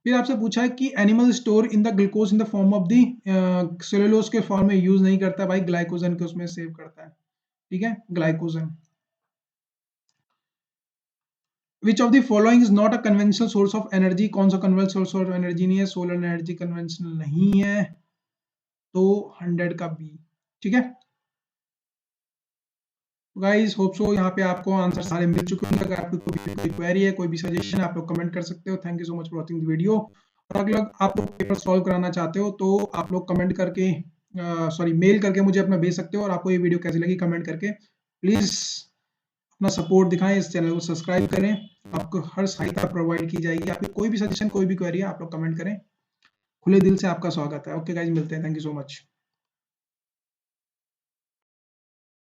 फिर आपसे पूछा है कि animal store in the glucose in the form of the cellulose के फॉर्म में यूज नहीं करता भाई, ग्लाइकोजन के उसमें सेव करता है, ठीक है, glycogen. Which of the following is not a conventional source of energy? कौन सा कन्वेंशनल सोर्स ऑफ एनर्जी नहीं है? सोलर एनर्जी कन्वेंशनल नहीं है, तो 100 का बी। ठीक है गाइस, होप सो यहाँ पे आपको आंसर सारे मिल चुके होंगे। अगर आपकी कोई क्वेरी है, कोई भी सजेशन है, आप लोग कमेंट कर सकते हो। Thank you so much for watching the video. और अगर आप लोग पेपर सॉल्व कराना चाहते हो तो आप लोग कमेंट करके सॉरी मेल करके मुझे अपना भेज सकते हो। और आपको ये वीडियो कैसी लगी कमेंट करके प्लीज अपना सपोर्ट दिखाएं, इस चैनल को सब्सक्राइब करें। आपको हर सहायता प्रोवाइड की जाएगी। आपकी कोई भी सजेशन, कोई भी क्वेरी है, आप लोग कमेंट करें। खुले दिल से आपका स्वागत है। ओके गाइज, मिलते हैं। Thank you so much.